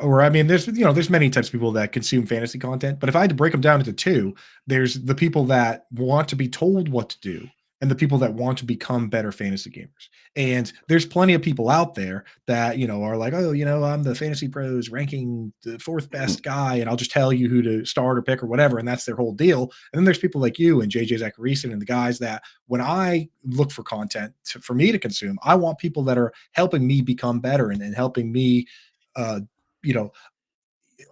or I mean, there's many types of people that consume fantasy content, but if I had to break them down into 2, there's the people that want to be told what to do and the people that want to become better fantasy gamers. And there's plenty of people out there that, are like, oh, I'm the Fantasy Pros ranking the 4th best guy, and I'll just tell you who to start or pick or whatever. And that's their whole deal. And then there's people like you and JJ Zacharyson and the guys that when I look for content for me to consume, I want people that are helping me become better and helping me,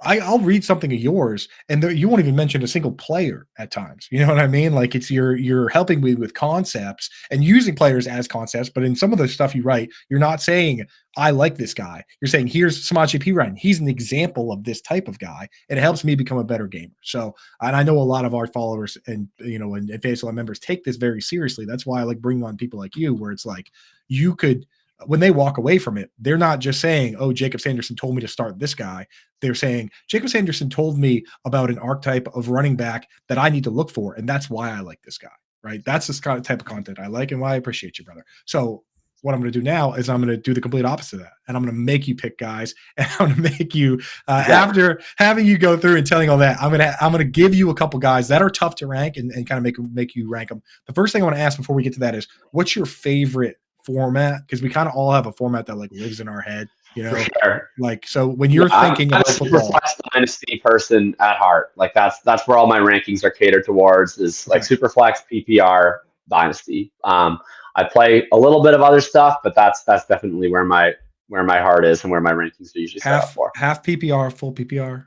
I'll read something of yours, and you won't even mention a single player at times. You know what I mean? Like it's you're helping me with concepts and using players as concepts, but in some of the stuff you write, you're not saying I like this guy. You're saying here's Samaje Perine. He's an example of this type of guy. And it helps me become a better gamer. So, and I know a lot of our followers and and FaceLab members take this very seriously. That's why I like bringing on people like you, where it's like you could. When they walk away from it, they're not just saying, "Oh, Jakob Sanderson told me to start this guy." They're saying Jakob Sanderson told me about an archetype of running back that I need to look for, and that's why I like this guy. Right? That's the kind of type of content I like, and why I appreciate you, brother. So what I'm going to do now is I'm going to do the complete opposite of that, and I'm going to make you pick guys, and I'm going to make you after having you go through and telling all that, I'm going to give you a couple guys that are tough to rank and kind of make you rank them. The first thing I want to ask before we get to that is, what's your favorite format? Because we kind of all have a format that like lives in our head, For sure. Like, so when you're thinking I'm about a football, Superflex Dynasty person at heart. Like that's where all my rankings are catered towards, is like Superflex, PPR, Dynasty. I play a little bit of other stuff, but that's definitely where my heart is and where my rankings are usually set up for. Half PPR, full PPR.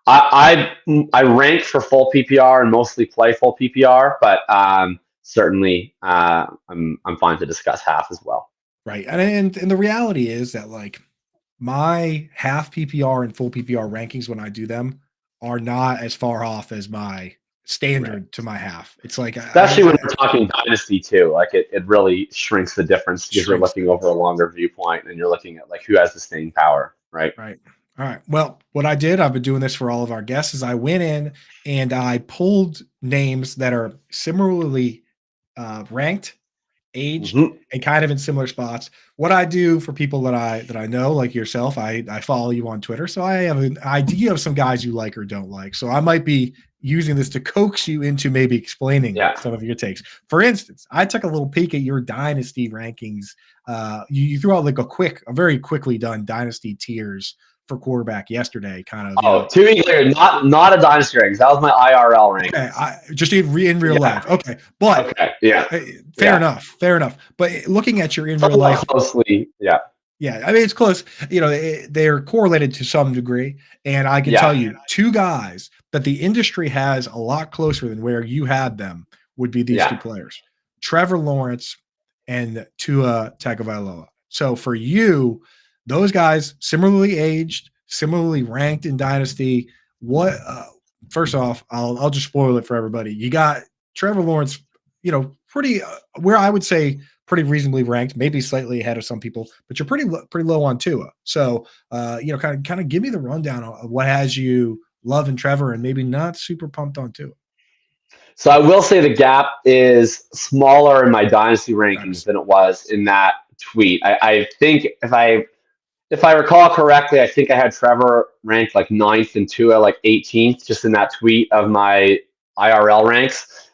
I rank for full PPR and mostly play full PPR, but certainly I'm fine to discuss half as well. Right. And the reality is that like my half PPR and full PPR rankings when I do them are not as far off as my standard to my half. It's like especially when we're talking Dynasty too, like it really shrinks the difference because you're looking over a longer viewpoint and you're looking at like who has the staying power, right? Right. All right. Well, what I did, I've been doing this for all of our guests, is I went in and I pulled names that are similarly ranked, aged, and kind of in similar spots. What I do for people that I know, like yourself, I follow you on Twitter, so I have an idea of some guys you like or don't like. So I might be using this to coax you into maybe explaining some of your takes. For instance, I took a little peek at your dynasty rankings. You threw out like a very quickly done dynasty tiers for quarterback yesterday, kind of. To be clear, not a dynasty rankings. That was my IRL ranking. Okay, just in real life. Okay, but fair enough. But looking at your in real life closely, yeah, I mean it's close. They're correlated to some degree, and I can tell you two guys that the industry has a lot closer than where you had them would be these two players, Trevor Lawrence and Tua Tagovailoa. So for you, those guys similarly aged, similarly ranked in Dynasty. What? First off, I'll just spoil it for everybody. You got Trevor Lawrence, pretty where I would say pretty reasonably ranked, maybe slightly ahead of some people, but you're pretty low on Tua. So, kind of give me the rundown of what has you loving Trevor and maybe not super pumped on Tua. So I will say the gap is smaller in my dynasty rankings than it was in that tweet. I think if I recall correctly, I think I had Trevor ranked like 9th and Tua like 18th, just in that tweet of my IRL ranks.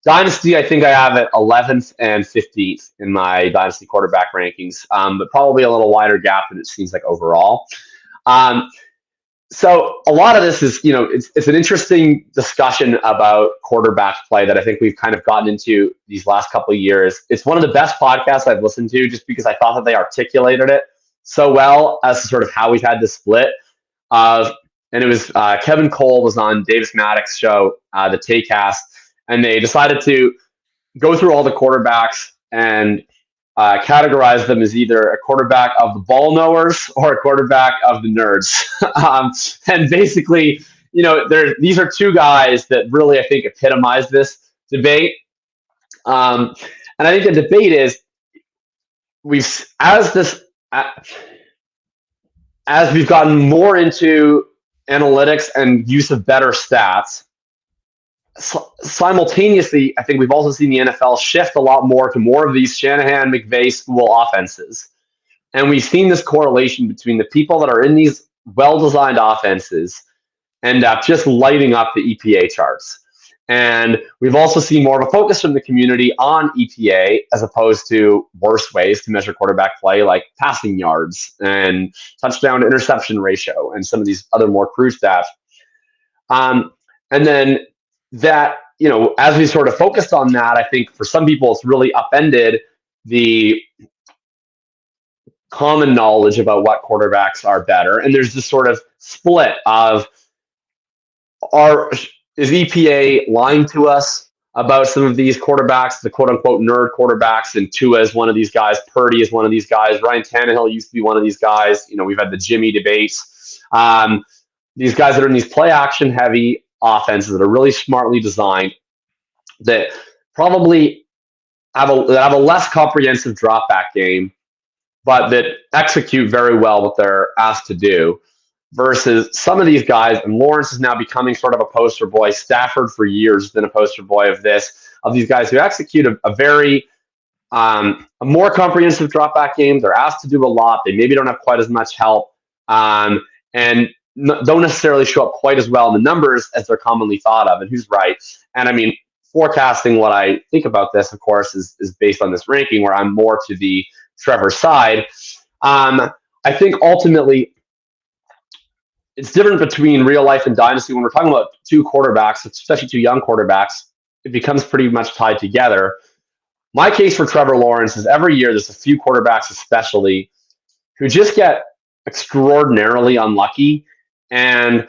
Dynasty, I think I have it 11th and 15th in my Dynasty quarterback rankings, but probably a little wider gap than it seems like overall. So a lot of this is, it's an interesting discussion about quarterback play that I think we've kind of gotten into these last couple of years. It's one of the best podcasts I've listened to just because I thought that they articulated it so well as to sort of how we've had this split of, and it was Kevin Cole was on Davis Maddox's show, the Taycast, and they decided to go through all the quarterbacks and categorize them as either a quarterback of the ball knowers or a quarterback of the nerds. And basically, these are two guys that really, I think, epitomize this debate. And I think the debate is as we've gotten more into analytics and use of better stats, simultaneously, I think we've also seen the NFL shift a lot more to more of these Shanahan, McVay school offenses. And we've seen this correlation between the people that are in these well-designed offenses end up just lighting up the EPA charts. And we've also seen more of a focus from the community on EPA as opposed to worse ways to measure quarterback play, like passing yards and touchdown to interception ratio and some of these other more crude stats. And then that, as we sort of focused on that, I think for some people it's really upended the common knowledge about what quarterbacks are better, and there's this sort of split of is EPA lying to us about some of these quarterbacks, the quote unquote nerd quarterbacks, and Tua is one of these guys, Purdy is one of these guys, Ryan Tannehill used to be one of these guys. We've had the Jimmy debates. These guys that are in these play action heavy offenses that are really smartly designed, that probably have a less comprehensive drop back game, but that execute very well what they're asked to do, versus some of these guys, and Lawrence is now becoming sort of a poster boy. Stafford for years has been a poster boy of these guys who execute a very a more comprehensive drop back game. They're asked to do a lot. They maybe don't have quite as much help, and don't necessarily show up quite as well in the numbers as they're commonly thought of. And who's right? And I mean, forecasting what I think about this, of course, is based on this ranking where I'm more to the Trevor side. I think ultimately it's different between real life and dynasty. When we're talking about two quarterbacks, especially two young quarterbacks, it becomes pretty much tied together. My case for Trevor Lawrence is every year there's a few quarterbacks especially who just get extraordinarily unlucky. And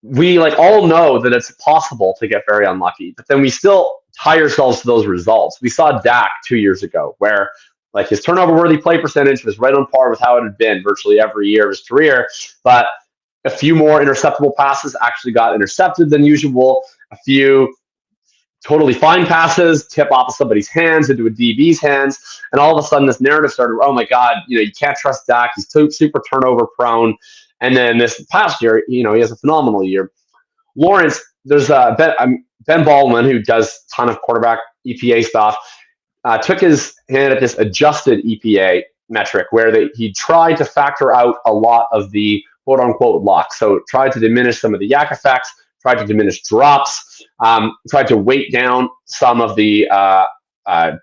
we all know that it's possible to get very unlucky, but then we still tie ourselves to those results. We saw Dak 2 years ago where his turnover worthy play percentage was right on par with how it had been virtually every year of his career, but a few more interceptable passes actually got intercepted than usual. A few totally fine passes tip off of somebody's hands into a DB's hands, and all of a sudden this narrative started, oh my God, you can't trust Dak. He's super turnover prone. And then this past year, he has a phenomenal year. Lawrence, there's Ben Baldwin, who does a ton of quarterback EPA stuff, took his hand at this adjusted EPA metric where he tried to factor out a lot of the quote unquote luck. So tried to diminish some of the yak effects, tried to diminish drops, tried to weight down some of the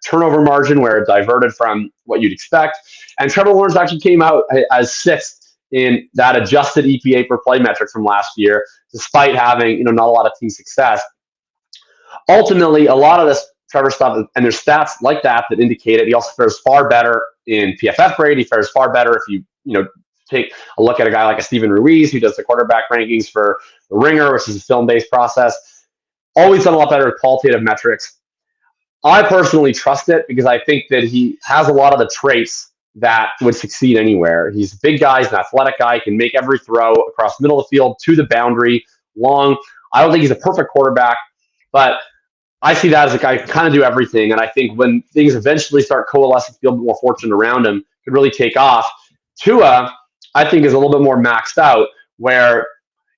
turnover margin where it diverted from what you'd expect. And Trevor Lawrence actually came out as sixth in that adjusted EPA per play metric from last year, despite having not a lot of team success. Ultimately, a lot of this Trevor stuff, and there's stats like that indicate it. He also fares far better in PFF grade. He fares far better if you take a look at a guy like a Steven Ruiz who does the quarterback rankings for the Ringer, which is a film-based process. Always done a lot better with qualitative metrics. I personally trust it because I think that he has a lot of the traits that would succeed anywhere. He's a big guy. He's an athletic guy. He can make every throw across the middle of the field to the boundary, long. I don't think he's a perfect quarterback, but I see that as a guy who can kind of do everything. And I think when things eventually start coalescing, feel more fortune around him, could really take off. Tua, I think, is a little bit more maxed out, where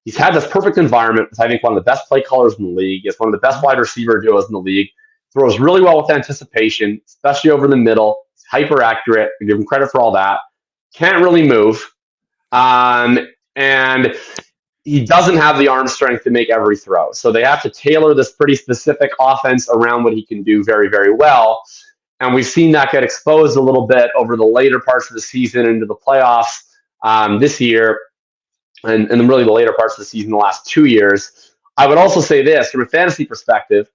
he's had this perfect environment with, I think, one of the best play callers in the league. He has one of the best wide receiver duos in the league. Throws really well with anticipation, especially over the middle. He's hyper accurate. I give him credit for all that. Can't really move. And he doesn't have the arm strength to make every throw. So they have to tailor this pretty specific offense around what he can do very, very well. And we've seen that get exposed a little bit over the later parts of the season into the playoffs this year, and really the later parts of the season the last 2 years. I would also say this, from a fantasy perspective,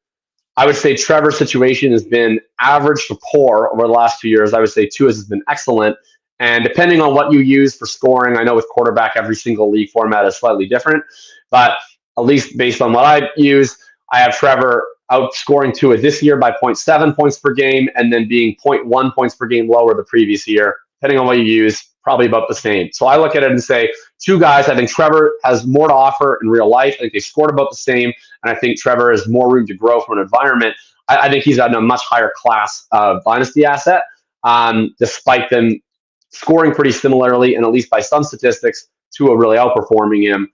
I would say Trevor's situation has been average to poor over the last 2 years. I would say Tua's has been excellent. And depending on what you use for scoring, I know with quarterback, every single league format is slightly different. But at least based on what I use, I have Trevor outscoring Tua this year by 0.7 points per game, and then being 0.1 points per game lower the previous year. Depending on what you use, probably about the same. So I look at it and say, two guys, I think Trevor has more to offer in real life. I think they scored about the same, and I think Trevor has more room to grow from an environment. I think he's at a much higher class of dynasty asset, despite them scoring pretty similarly, and at least by some statistics, Tua really outperforming him.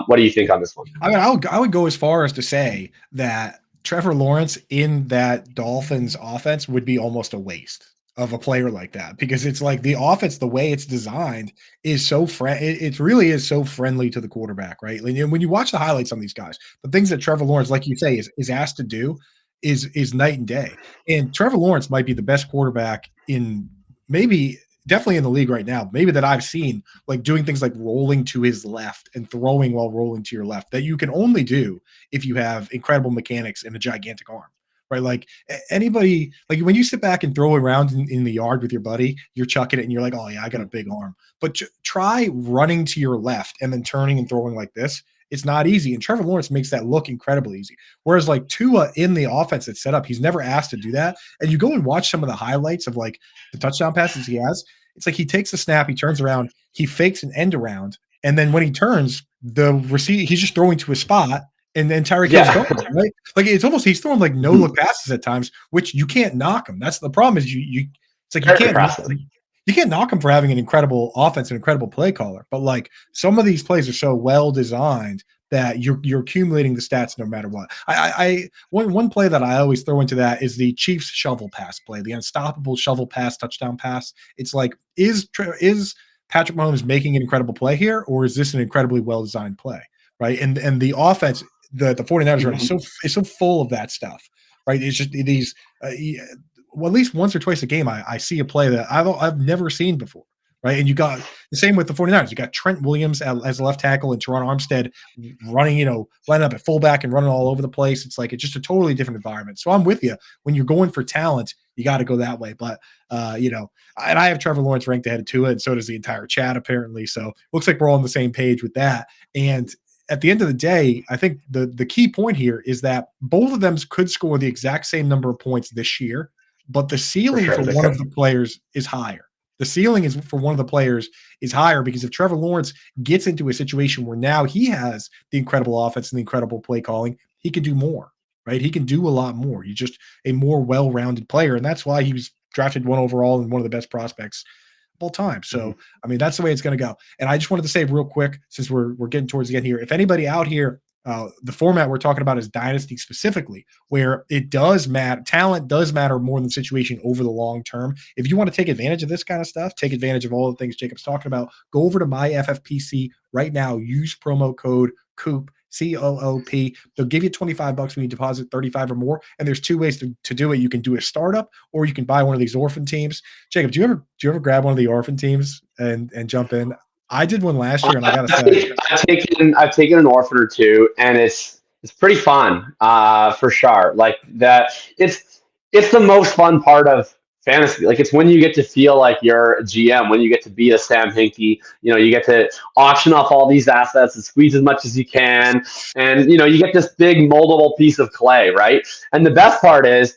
What do you think on this one? I mean, I would go as far as to say that Trevor Lawrence in that Dolphins offense would be almost a waste of a player like that, because it's like the offense, the way it's designed is so it really is so friendly to the quarterback, right? And when you watch the highlights on these guys, the things that Trevor Lawrence, like you say, is asked to do is night and day. And Trevor Lawrence might be the best quarterback in definitely in the league right now, maybe that I've seen, like doing things like rolling to his left and throwing while rolling to your left, that you can only do if you have incredible mechanics and a gigantic arm, right? Like anybody, like when you sit back and throw around in the yard with your buddy, you're chucking it and you're like, oh yeah, I got a big arm. But try running to your left and then turning and throwing like this. It's not easy. And Trevor Lawrence makes that look incredibly easy. Whereas like Tua in the offense that's set up, he's never asked to do that. And you go and watch some of the highlights of like the touchdown passes he has. It's like he takes the snap, he turns around, he fakes an end around, and then when he turns, the receiver he's just throwing to a spot, and then Tyreek Hill's going, right? Like it's almost he's throwing like no look passes at times, which you can't knock him. That's the problem is you it's like you can't knock him for having an incredible offense and incredible play caller. But like some of these plays are so well designed that you're accumulating the stats no matter what. One play that I always throw into that is the Chiefs shovel pass play, the unstoppable shovel pass touchdown pass. It's like is Patrick Mahomes making an incredible play here, or is this an incredibly well designed play, right? And the offense, the 49ers are so full of that stuff, right? It's just these well, at least once or twice a game I see a play that I've never seen before. Right. And you got the same with the 49ers. You got Trent Williams as a left tackle and Teron Armstead running, lining up at fullback and running all over the place. It's like it's just a totally different environment. So I'm with you. When you're going for talent, you got to go that way. But, and I have Trevor Lawrence ranked ahead of Tua, and so does the entire chat, apparently. So looks like we're all on the same page with that. And at the end of the day, I think the key point here is that both of them could score the exact same number of points this year, but the ceiling for one of the players is higher. The ceiling is for one of the players is higher because if Trevor Lawrence gets into a situation where now he has the incredible offense and the incredible play calling, he can do more, right? He can do a lot more. He's just a more well-rounded player, and that's why he was drafted 1 overall and one of the best prospects of all time. So, I mean, that's the way it's going to go. And I just wanted to say real quick, since we're getting towards the end here, if anybody out here, the format we're talking about is Dynasty specifically, where it does matter. Talent does matter more than situation over the long term. If you want to take advantage of this kind of stuff, take advantage of all the things Jacob's talking about, go over to my FFPC right now. Use promo code Coop, COOP. They'll give you $25 when you deposit 35 or more. And there's 2 ways to do it. You can do a startup, or you can buy one of these orphan teams. Jacob, do you ever grab one of the orphan teams and jump in? I did one last year, and I gotta say, I've taken an orphan or two, and it's pretty fun, for sure. Like that, it's the most fun part of fantasy. Like it's when you get to feel like you're a GM, when you get to be a Sam Hinkie. You get to auction off all these assets and squeeze as much as you can, and you get this big moldable piece of clay, right? And the best part is,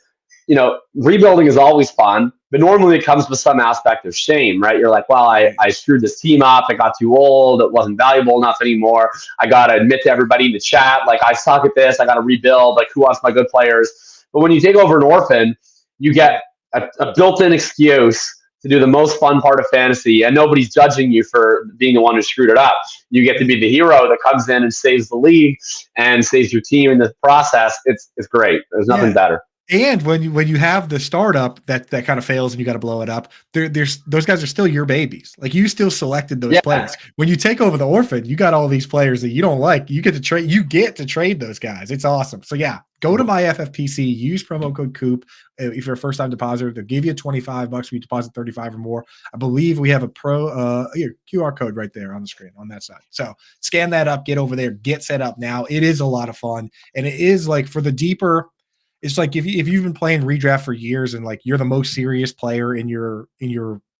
rebuilding is always fun, but normally it comes with some aspect of shame, right? You're like, well, I screwed this team up. I got too old. It wasn't valuable enough anymore. I got to admit to everybody in the chat, like, I suck at this. I got to rebuild. Like, who wants my good players? But when you take over an orphan, you get a built-in excuse to do the most fun part of fantasy, and nobody's judging you for being the one who screwed it up. You get to be the hero that comes in and saves the league and saves your team in the process. It's great. There's nothing better. And when you have the startup that kind of fails and you got to blow it up, there's those guys are still your babies. Like you still selected those players. When you take over the orphan, you got all these players that you don't like. You get to trade. You get to trade those guys. It's awesome. So yeah, go to my FFPC. Use promo code Coop if you're a first time depositor. They'll give you $25 when you deposit 35 or more. I believe we have a QR code right there on the screen on that side. So scan that up. Get over there. Get set up now. It is a lot of fun, and it is like for the deeper. It's like if you've been playing redraft for years and like you're the most serious player in your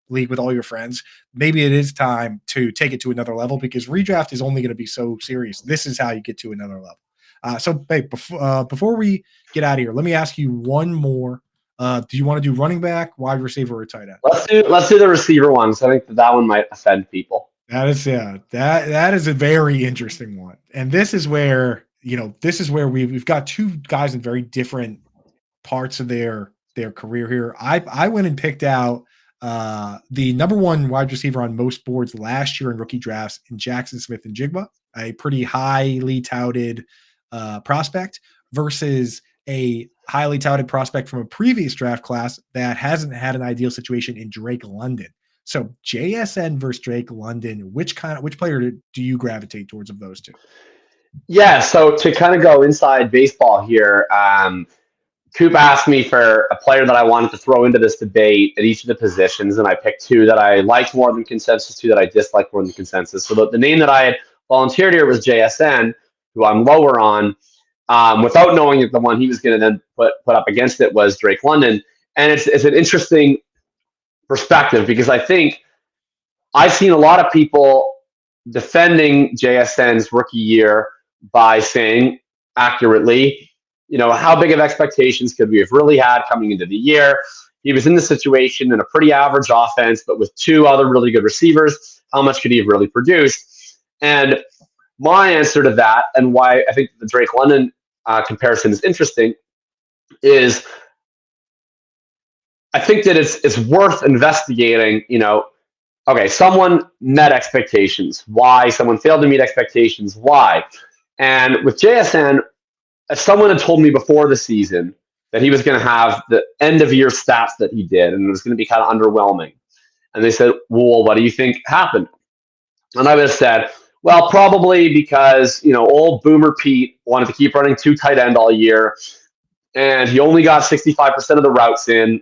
league with all your friends, maybe it is time to take it to another level because redraft is only going to be so serious. This is how you get to another level. So, babe, before we get out of here, let me ask you one more. Do you want to do running back, wide receiver, or tight end? Let's do the receiver ones. I think that one might offend people. That is that is a very interesting one, and this is where. This is where we've got 2 guys in very different parts of their career here. I went and picked out the number 1 wide receiver on most boards last year in rookie drafts in Jaxon Smith-Njigba, a pretty highly touted prospect versus a highly touted prospect from a previous draft class that hasn't had an ideal situation in Drake London. So JSN versus Drake London, which player do you gravitate towards of those 2? Yeah, so to kind of go inside baseball here, Coop asked me for a player that I wanted to throw into this debate at each of the positions, and I picked 2 that I liked more than consensus, 2 that I disliked more than consensus. So the name that I had volunteered here was JSN, who I'm lower on. without knowing that the one he was going to then put up against it was Drake London. And it's an interesting perspective because I think I've seen a lot of people defending JSN's rookie year by saying accurately, how big of expectations could we have really had coming into the year? He was in the situation in a pretty average offense, but with two other really good receivers. How much could he have really produced? And my answer to that, and why I think the Drake London comparison is interesting, is I think that it's worth investigating. Okay, someone met expectations. Why? Someone failed to meet expectations. Why? And with JSN, if someone had told me before the season that he was going to have the end of year stats that he did, and it was going to be kind of underwhelming, and they said, well, what do you think happened? And I would have said, well, probably because, old Boomer Pete wanted to keep running two tight end all year, and he only got 65% of the routes in,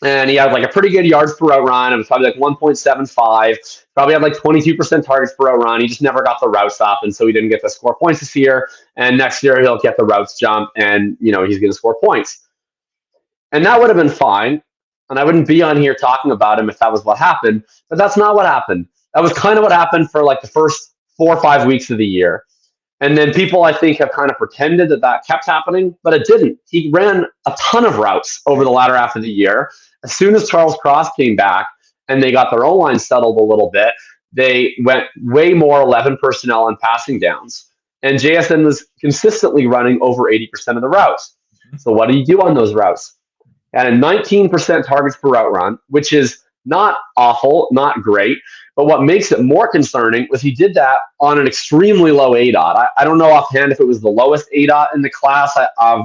and he had like a pretty good yards per route run. It was probably like 1.75. Probably had like 22% targets per route run. He just never got the routes up, and so he didn't get to score points this year. And next year he'll get the routes jump, and he's going to score points. And that would have been fine. And I wouldn't be on here talking about him if that was what happened. But that's not what happened. That was kind of what happened for like the first 4 or 5 weeks of the year. And then people, I think, have kind of pretended that kept happening, but it didn't. He ran a ton of routes over the latter half of the year. As soon as Charles Cross came back and they got their O-line settled a little bit, they went way more 11 personnel on passing downs. And JSN was consistently running over 80% of the routes. So what do you do on those routes? And a 19% targets per route run, which is not awful, not great. But what makes it more concerning was he did that on an extremely low ADOT. I don't know offhand if it was the lowest ADOT in the class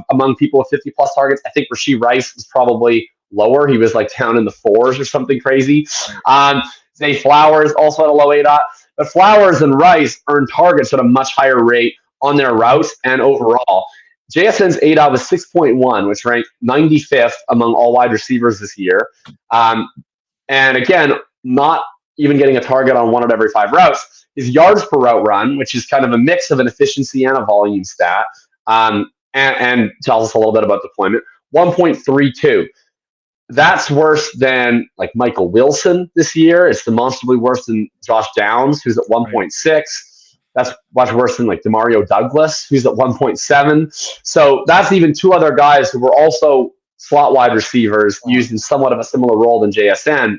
among people with 50-plus targets. I think Rashee Rice was probably lower. He was like down in the 4s or something crazy. Zay Flowers also had a low ADOT. But Flowers and Rice earned targets at a much higher rate on their routes and overall. JSN's ADOT was 6.1, which ranked 95th among all wide receivers this year. And again, not even getting a target on 1 out of every 5 routes. His yards per route run, which is kind of a mix of an efficiency and a volume stat, and tells us a little bit about deployment, 1.32. That's worse than like Michael Wilson this year. It's demonstrably worse than Josh Downs, who's at 1.6. That's much worse than like Demario Douglas, who's at 1.7. So that's even 2 other guys who were also slot wide receivers used in somewhat of a similar role than JSN.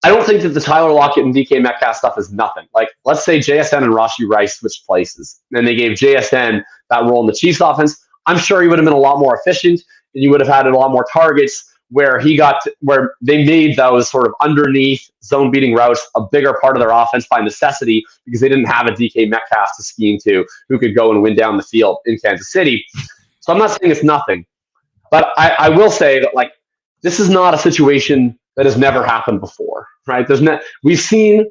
I don't think that the Tyler Lockett and DK Metcalf stuff is nothing. Like, let's say JSN and Rashee Rice switched places, and they gave JSN that role in the Chiefs offense. I'm sure he would have been a lot more efficient, and you would have had a lot more targets where where they made those sort of underneath zone beating routes a bigger part of their offense by necessity because they didn't have a DK Metcalf to scheme to who could go and win down the field in Kansas City. So I'm not saying it's nothing, but I will say that like this is not a situation that has never happened before, right? We've seen,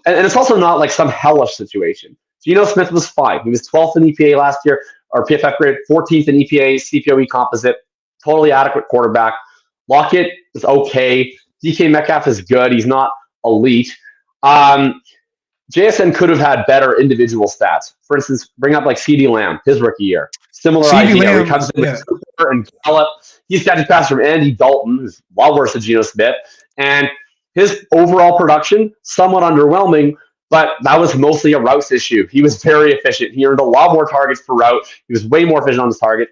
and it's also not like some hellish situation. Geno Smith was fine. He was 12th in EPA last year, or PFF grade, 14th in EPA, CPOE composite, totally adequate quarterback. Lockett is okay. DK Metcalf is good. He's not elite. JSN could have had better individual stats. For instance, bring up like CeeDee Lamb, his rookie year. Similar idea. Where he comes in with Cooper and Gallup. He's catching passes from Andy Dalton, who's well worse than Geno Smith. And his overall production, somewhat underwhelming, but that was mostly a routes issue. He was very efficient. He earned a lot more targets per route. He was way more efficient on his target.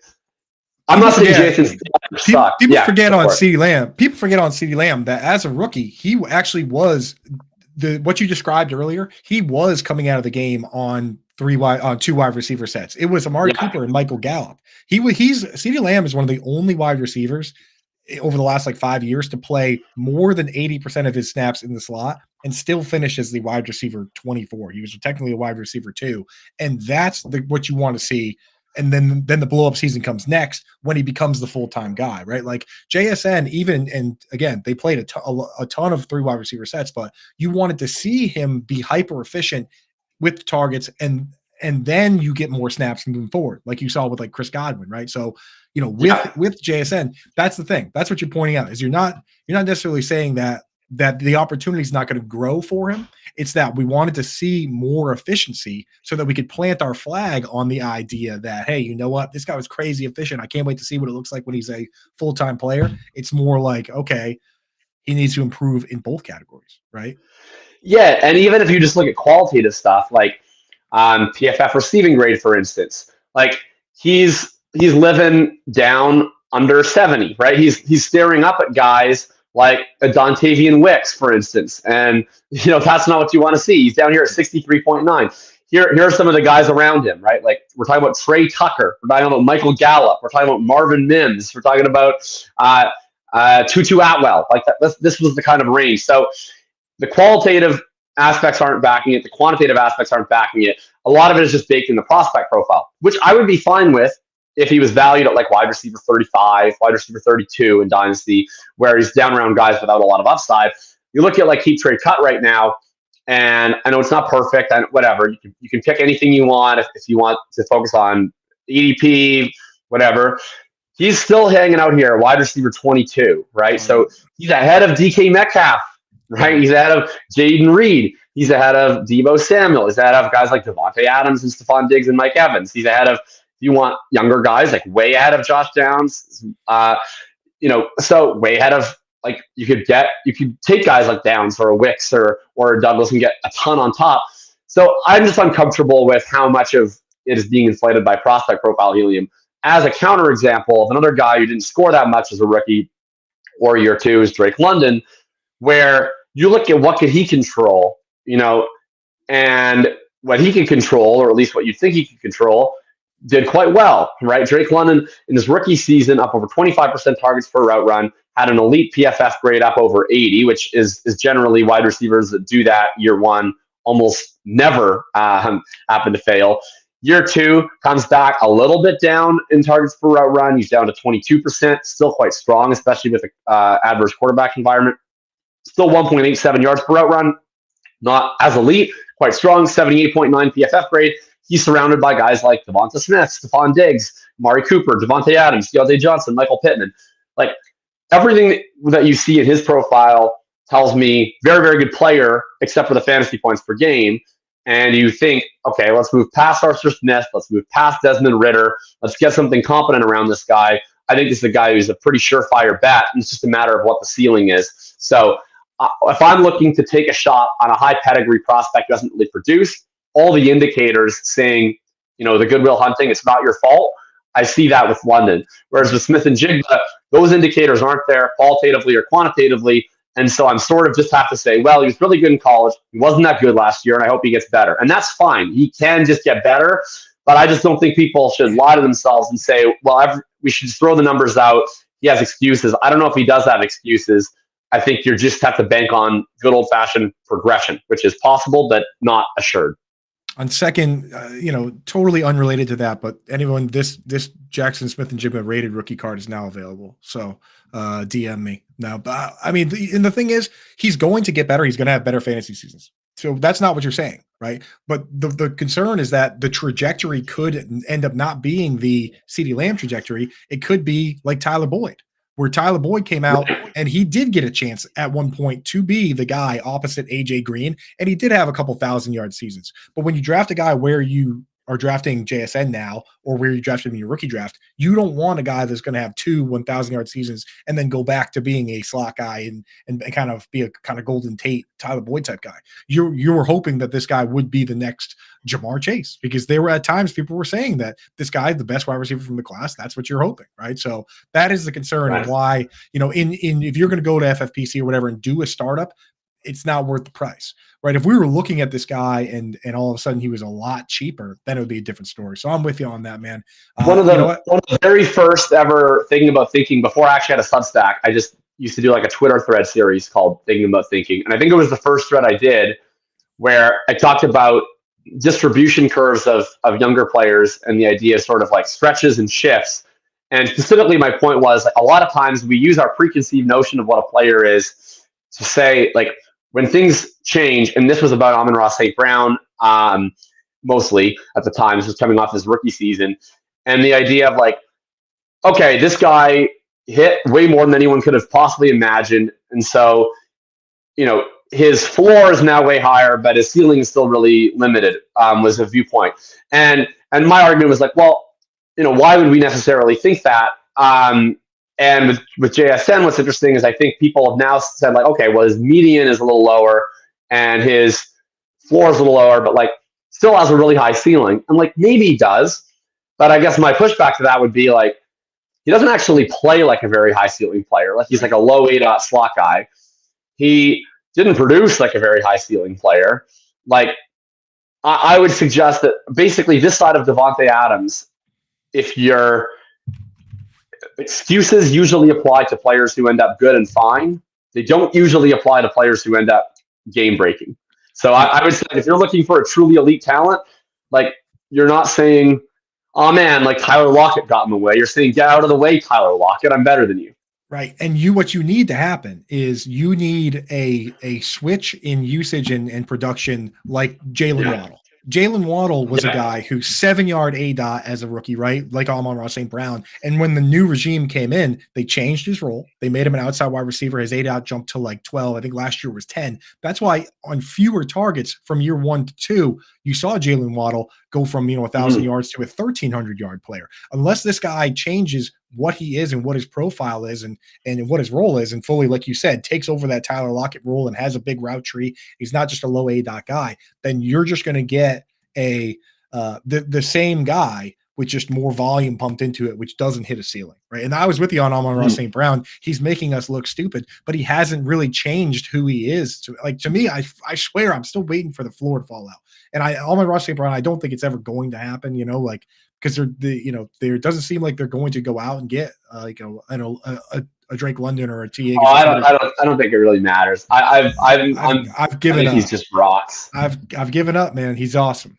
I'm not saying Jason's sucked. People forget on CeeDee Lamb. People forget on CeeDee Lamb that as a rookie, he actually was what you described earlier. He was coming out of the game on 2 wide receiver sets. It was Amari Cooper and Michael Gallup. CeeDee Lamb is one of the only wide receivers over the last like 5 years to play more than 80% of his snaps in the slot and still finish as the wide receiver 24. He was technically a wide receiver 2, and that's what you want to see. And then the blow up season comes next when he becomes the full-time guy, right? Like JSN, and again, they played a ton of 3 wide receiver sets, but you wanted to see him be hyper efficient with targets, and then you get more snaps moving forward, like you saw with like Chris Godwin, right? So, with JSN, that's the thing. That's what you're pointing out is you're not necessarily saying that that the opportunity is not going to grow for him. It's that we wanted to see more efficiency so that we could plant our flag on the idea that, hey, you know what? This guy was crazy efficient. I can't wait to see what it looks like when he's a full-time player. It's more like, okay, he needs to improve in both categories, right? Yeah, and even if you just look at qualitative stuff, like PFF receiving grade, for instance, like he's living down under 70, right? He's staring up at guys like a Dontavian Wicks, for instance, and that's not what you want to see. He's down here at 63.9. Here are some of the guys around him, right? Like we're talking about Trey Tucker, we're talking about Michael Gallup, we're talking about Marvin Mims, we're talking about Tutu Atwell. Like this was the kind of range. So the qualitative aspects aren't backing it. The quantitative aspects aren't backing it. A lot of it is just baked in the prospect profile, which I would be fine with if he was valued at like wide receiver 35, wide receiver 32 in Dynasty, where he's down around guys without a lot of upside. You look at like Keep Trade Cut right now, and I know it's not perfect, and whatever. You can pick anything you want if you want to focus on EDP, whatever. He's still hanging out here, wide receiver 22, right? So he's ahead of DK Metcalf, right? He's ahead of Jaden Reed. He's ahead of Deebo Samuel. He's ahead of guys like Devontae Adams and Stephon Diggs and Mike Evans. He's ahead of, if you want younger guys, like way ahead of Josh Downs. So way ahead of, like you could take guys like Downs or a Wicks or a Douglas and get a ton on top. So I'm just uncomfortable with how much of it is being inflated by prospect profile helium. As a counterexample of another guy who didn't score that much as a rookie or year two is Drake London, where you look at what could he control, and what he can control, or at least what you think he can control, did quite well, right? Drake London in his rookie season up over 25% targets per route run, had an elite PFF grade up over 80, which is generally wide receivers that do that year one almost never happen to fail. Year two comes back a little bit down in targets per route run. He's down to 22%, still quite strong, especially with an adverse quarterback environment. Still 1.87 yards per route run, not as elite, quite strong, 78.9 PFF grade. He's surrounded by guys like Devonta Smith, Stephon Diggs, Amari Cooper, Devontae Adams, Deontay Johnson, Michael Pittman. Like everything that you see in his profile tells me very, very good player, except for the fantasy points per game. And you think, okay, let's move past Arthur Smith. Let's move past Desmond Ridder. Let's get something competent around this guy. I think this is a guy who's a pretty surefire bet. And it's just a matter of what the ceiling is. So if I'm looking to take a shot on a high pedigree prospect who doesn't really produce, all the indicators saying, the Goodwill Hunting, it's not your fault, I see that with London. Whereas with Smith-Njigba, those indicators aren't there qualitatively or quantitatively. And so I'm sort of just have to say, well, he was really good in college. He wasn't that good last year, and I hope he gets better. And that's fine. He can just get better. But I just don't think people should lie to themselves and say, well, we should just throw the numbers out. He has excuses. I don't know if he does have excuses. I think you just have to bank on good old-fashioned progression, which is possible, but not assured. On second, totally unrelated to that, but anyone, this Jaxon Smith-Njigba rated rookie card is now available. So DM me now. But and the thing is, he's going to get better. He's going to have better fantasy seasons. So that's not what you're saying, right? But the concern is that the trajectory could end up not being the CeeDee Lamb trajectory. It could be like Tyler Boyd, where Tyler Boyd came out and he did get a chance at one point to be the guy opposite AJ Green, and he did have a couple 1,000-yard seasons. But when you draft a guy where you are drafting JSN now, or where you drafted him in your rookie draft, you don't want a guy that's going to have 2 1,000-yard seasons and then go back to being a slot guy and kind of be a kind of Golden Tate, Tyler Boyd type guy. You were hoping that this guy would be the next Jamar Chase, because there were at times people were saying that this guy is the best wide receiver from the class. That's what you're hoping, right? So that is the concern of why, if you're going to go to FFPC or whatever and do a startup, it's not worth the price, right? If we were looking at this guy and all of a sudden he was a lot cheaper, then it would be a different story. So I'm with you on that, man. One of the very first ever Thinking About Thinking, before I actually had a Substack, I just used to do like a Twitter thread series called Thinking About Thinking. And I think it was the first thread I did where I talked about distribution curves of younger players and the idea of sort of like stretches and shifts. And specifically, my point was like a lot of times we use our preconceived notion of what a player is to say, like, when things change, and this was about Amon-Ra St. Brown mostly at the time, this was coming off his rookie season, and the idea of like, okay, this guy hit way more than anyone could have possibly imagined, and so his floor is now way higher, but his ceiling is still really limited, was a viewpoint. And my argument was like, well, why would we necessarily think that? And with JSN, what's interesting is I think people have now said like, okay, well, his median is a little lower and his floor is a little lower, but like still has a really high ceiling. And like maybe he does, but I guess my pushback to that would be like, he doesn't actually play like a very high ceiling player. Like he's like a low A slot guy. He didn't produce like a very high ceiling player. Like I would suggest that basically this side of Devontae Adams, if your excuses usually apply to players who end up good and fine, they don't usually apply to players who end up game breaking. So I would say if you're looking for a truly elite talent, like you're not saying, oh man, like Tyler Lockett got in the way. You're saying, get out of the way, Tyler Lockett. I'm better than you. Right. And what you need to happen is you need a switch in usage and production like Jalen Waddle. Jalen Waddle was a guy who 7-yard ADOT as a rookie, right? Like Amon-Ra St. Brown. And when the new regime came in, they changed his role. They made him an outside wide receiver. His ADOT jumped to like 12. I think last year was 10. That's why on fewer targets from year 1 to 2, you saw Jalen Waddle go from 1,000 yards to a 1,300-yard player. Unless this guy changes what he is and what his profile is and what his role is, and fully, like you said, takes over that Tyler Lockett role and has a big route tree. He's not just a low ADOT guy. Then you're just going to get the same guy with just more volume pumped into it, which doesn't hit a ceiling, right? And I was with you on Amon-Ra St. Brown. He's making us look stupid, but he hasn't really changed who he is. To me, I swear I'm still waiting for the floor to fall out. And Amon-Ra St. Brown, I don't think it's ever going to happen, because there doesn't seem like they're going to go out and get a Drake London or a T. Oh, I don't think it really matters. I've given up. He's just rocks. I've given up, man. He's awesome.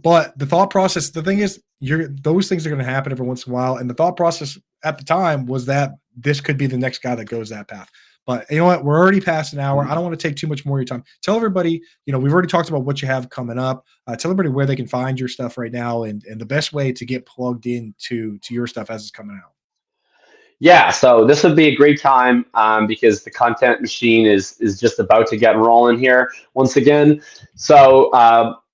But the thought process, the thing is, those things are going to happen every once in a while. And the thought process at the time was that this could be the next guy that goes that path. But you know what? We're already past an hour. I don't want to take too much more of your time. Tell everybody, we've already talked about what you have coming up. Tell everybody where they can find your stuff right now and the best way to get plugged into your stuff as it's coming out. Yeah, so this would be a great time because the content machine is just about to get rolling here once again. So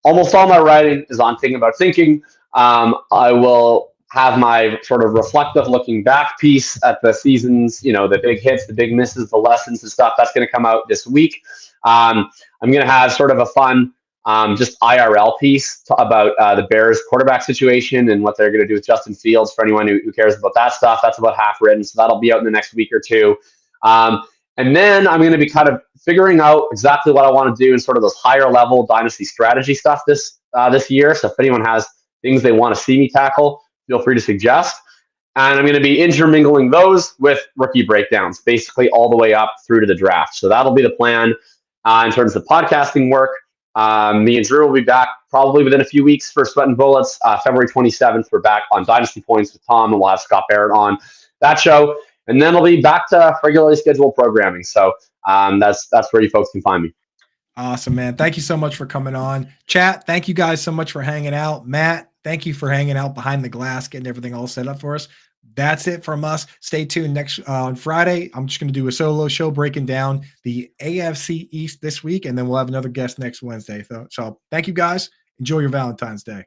almost all my writing is on Thinking About Thinking. I will have my sort of reflective looking back piece at the seasons, the big hits, the big misses, the lessons and stuff. That's going to come out this week. I'm going to have sort of a fun just IRL piece about the Bears quarterback situation and what they're going to do with Justin Fields for anyone who cares about that stuff. That's about half written, so that'll be out in the next week or two. And then I'm going to be kind of figuring out exactly what I want to do in sort of those higher level dynasty strategy stuff this year. So if anyone has things they want to see me tackle, feel free to suggest. And I'm going to be intermingling those with rookie breakdowns, basically all the way up through to the draft. So that'll be the plan in terms of podcasting work. Me and Drew will be back probably within a few weeks for Sweat and Bullets. February 27th, we're back on Dynasty Points with Tom, and we'll have Scott Barrett on that show. And then we'll be back to regularly scheduled programming. So that's where you folks can find me. Awesome, man. Thank you so much for coming on. Chat, thank you guys so much for hanging out. Matt, thank you for hanging out behind the glass, getting everything all set up for us. That's it from us. Stay tuned next on Friday. I'm just going to do a solo show breaking down the AFC East this week, and then we'll have another guest next Wednesday. So thank you guys. Enjoy your Valentine's Day.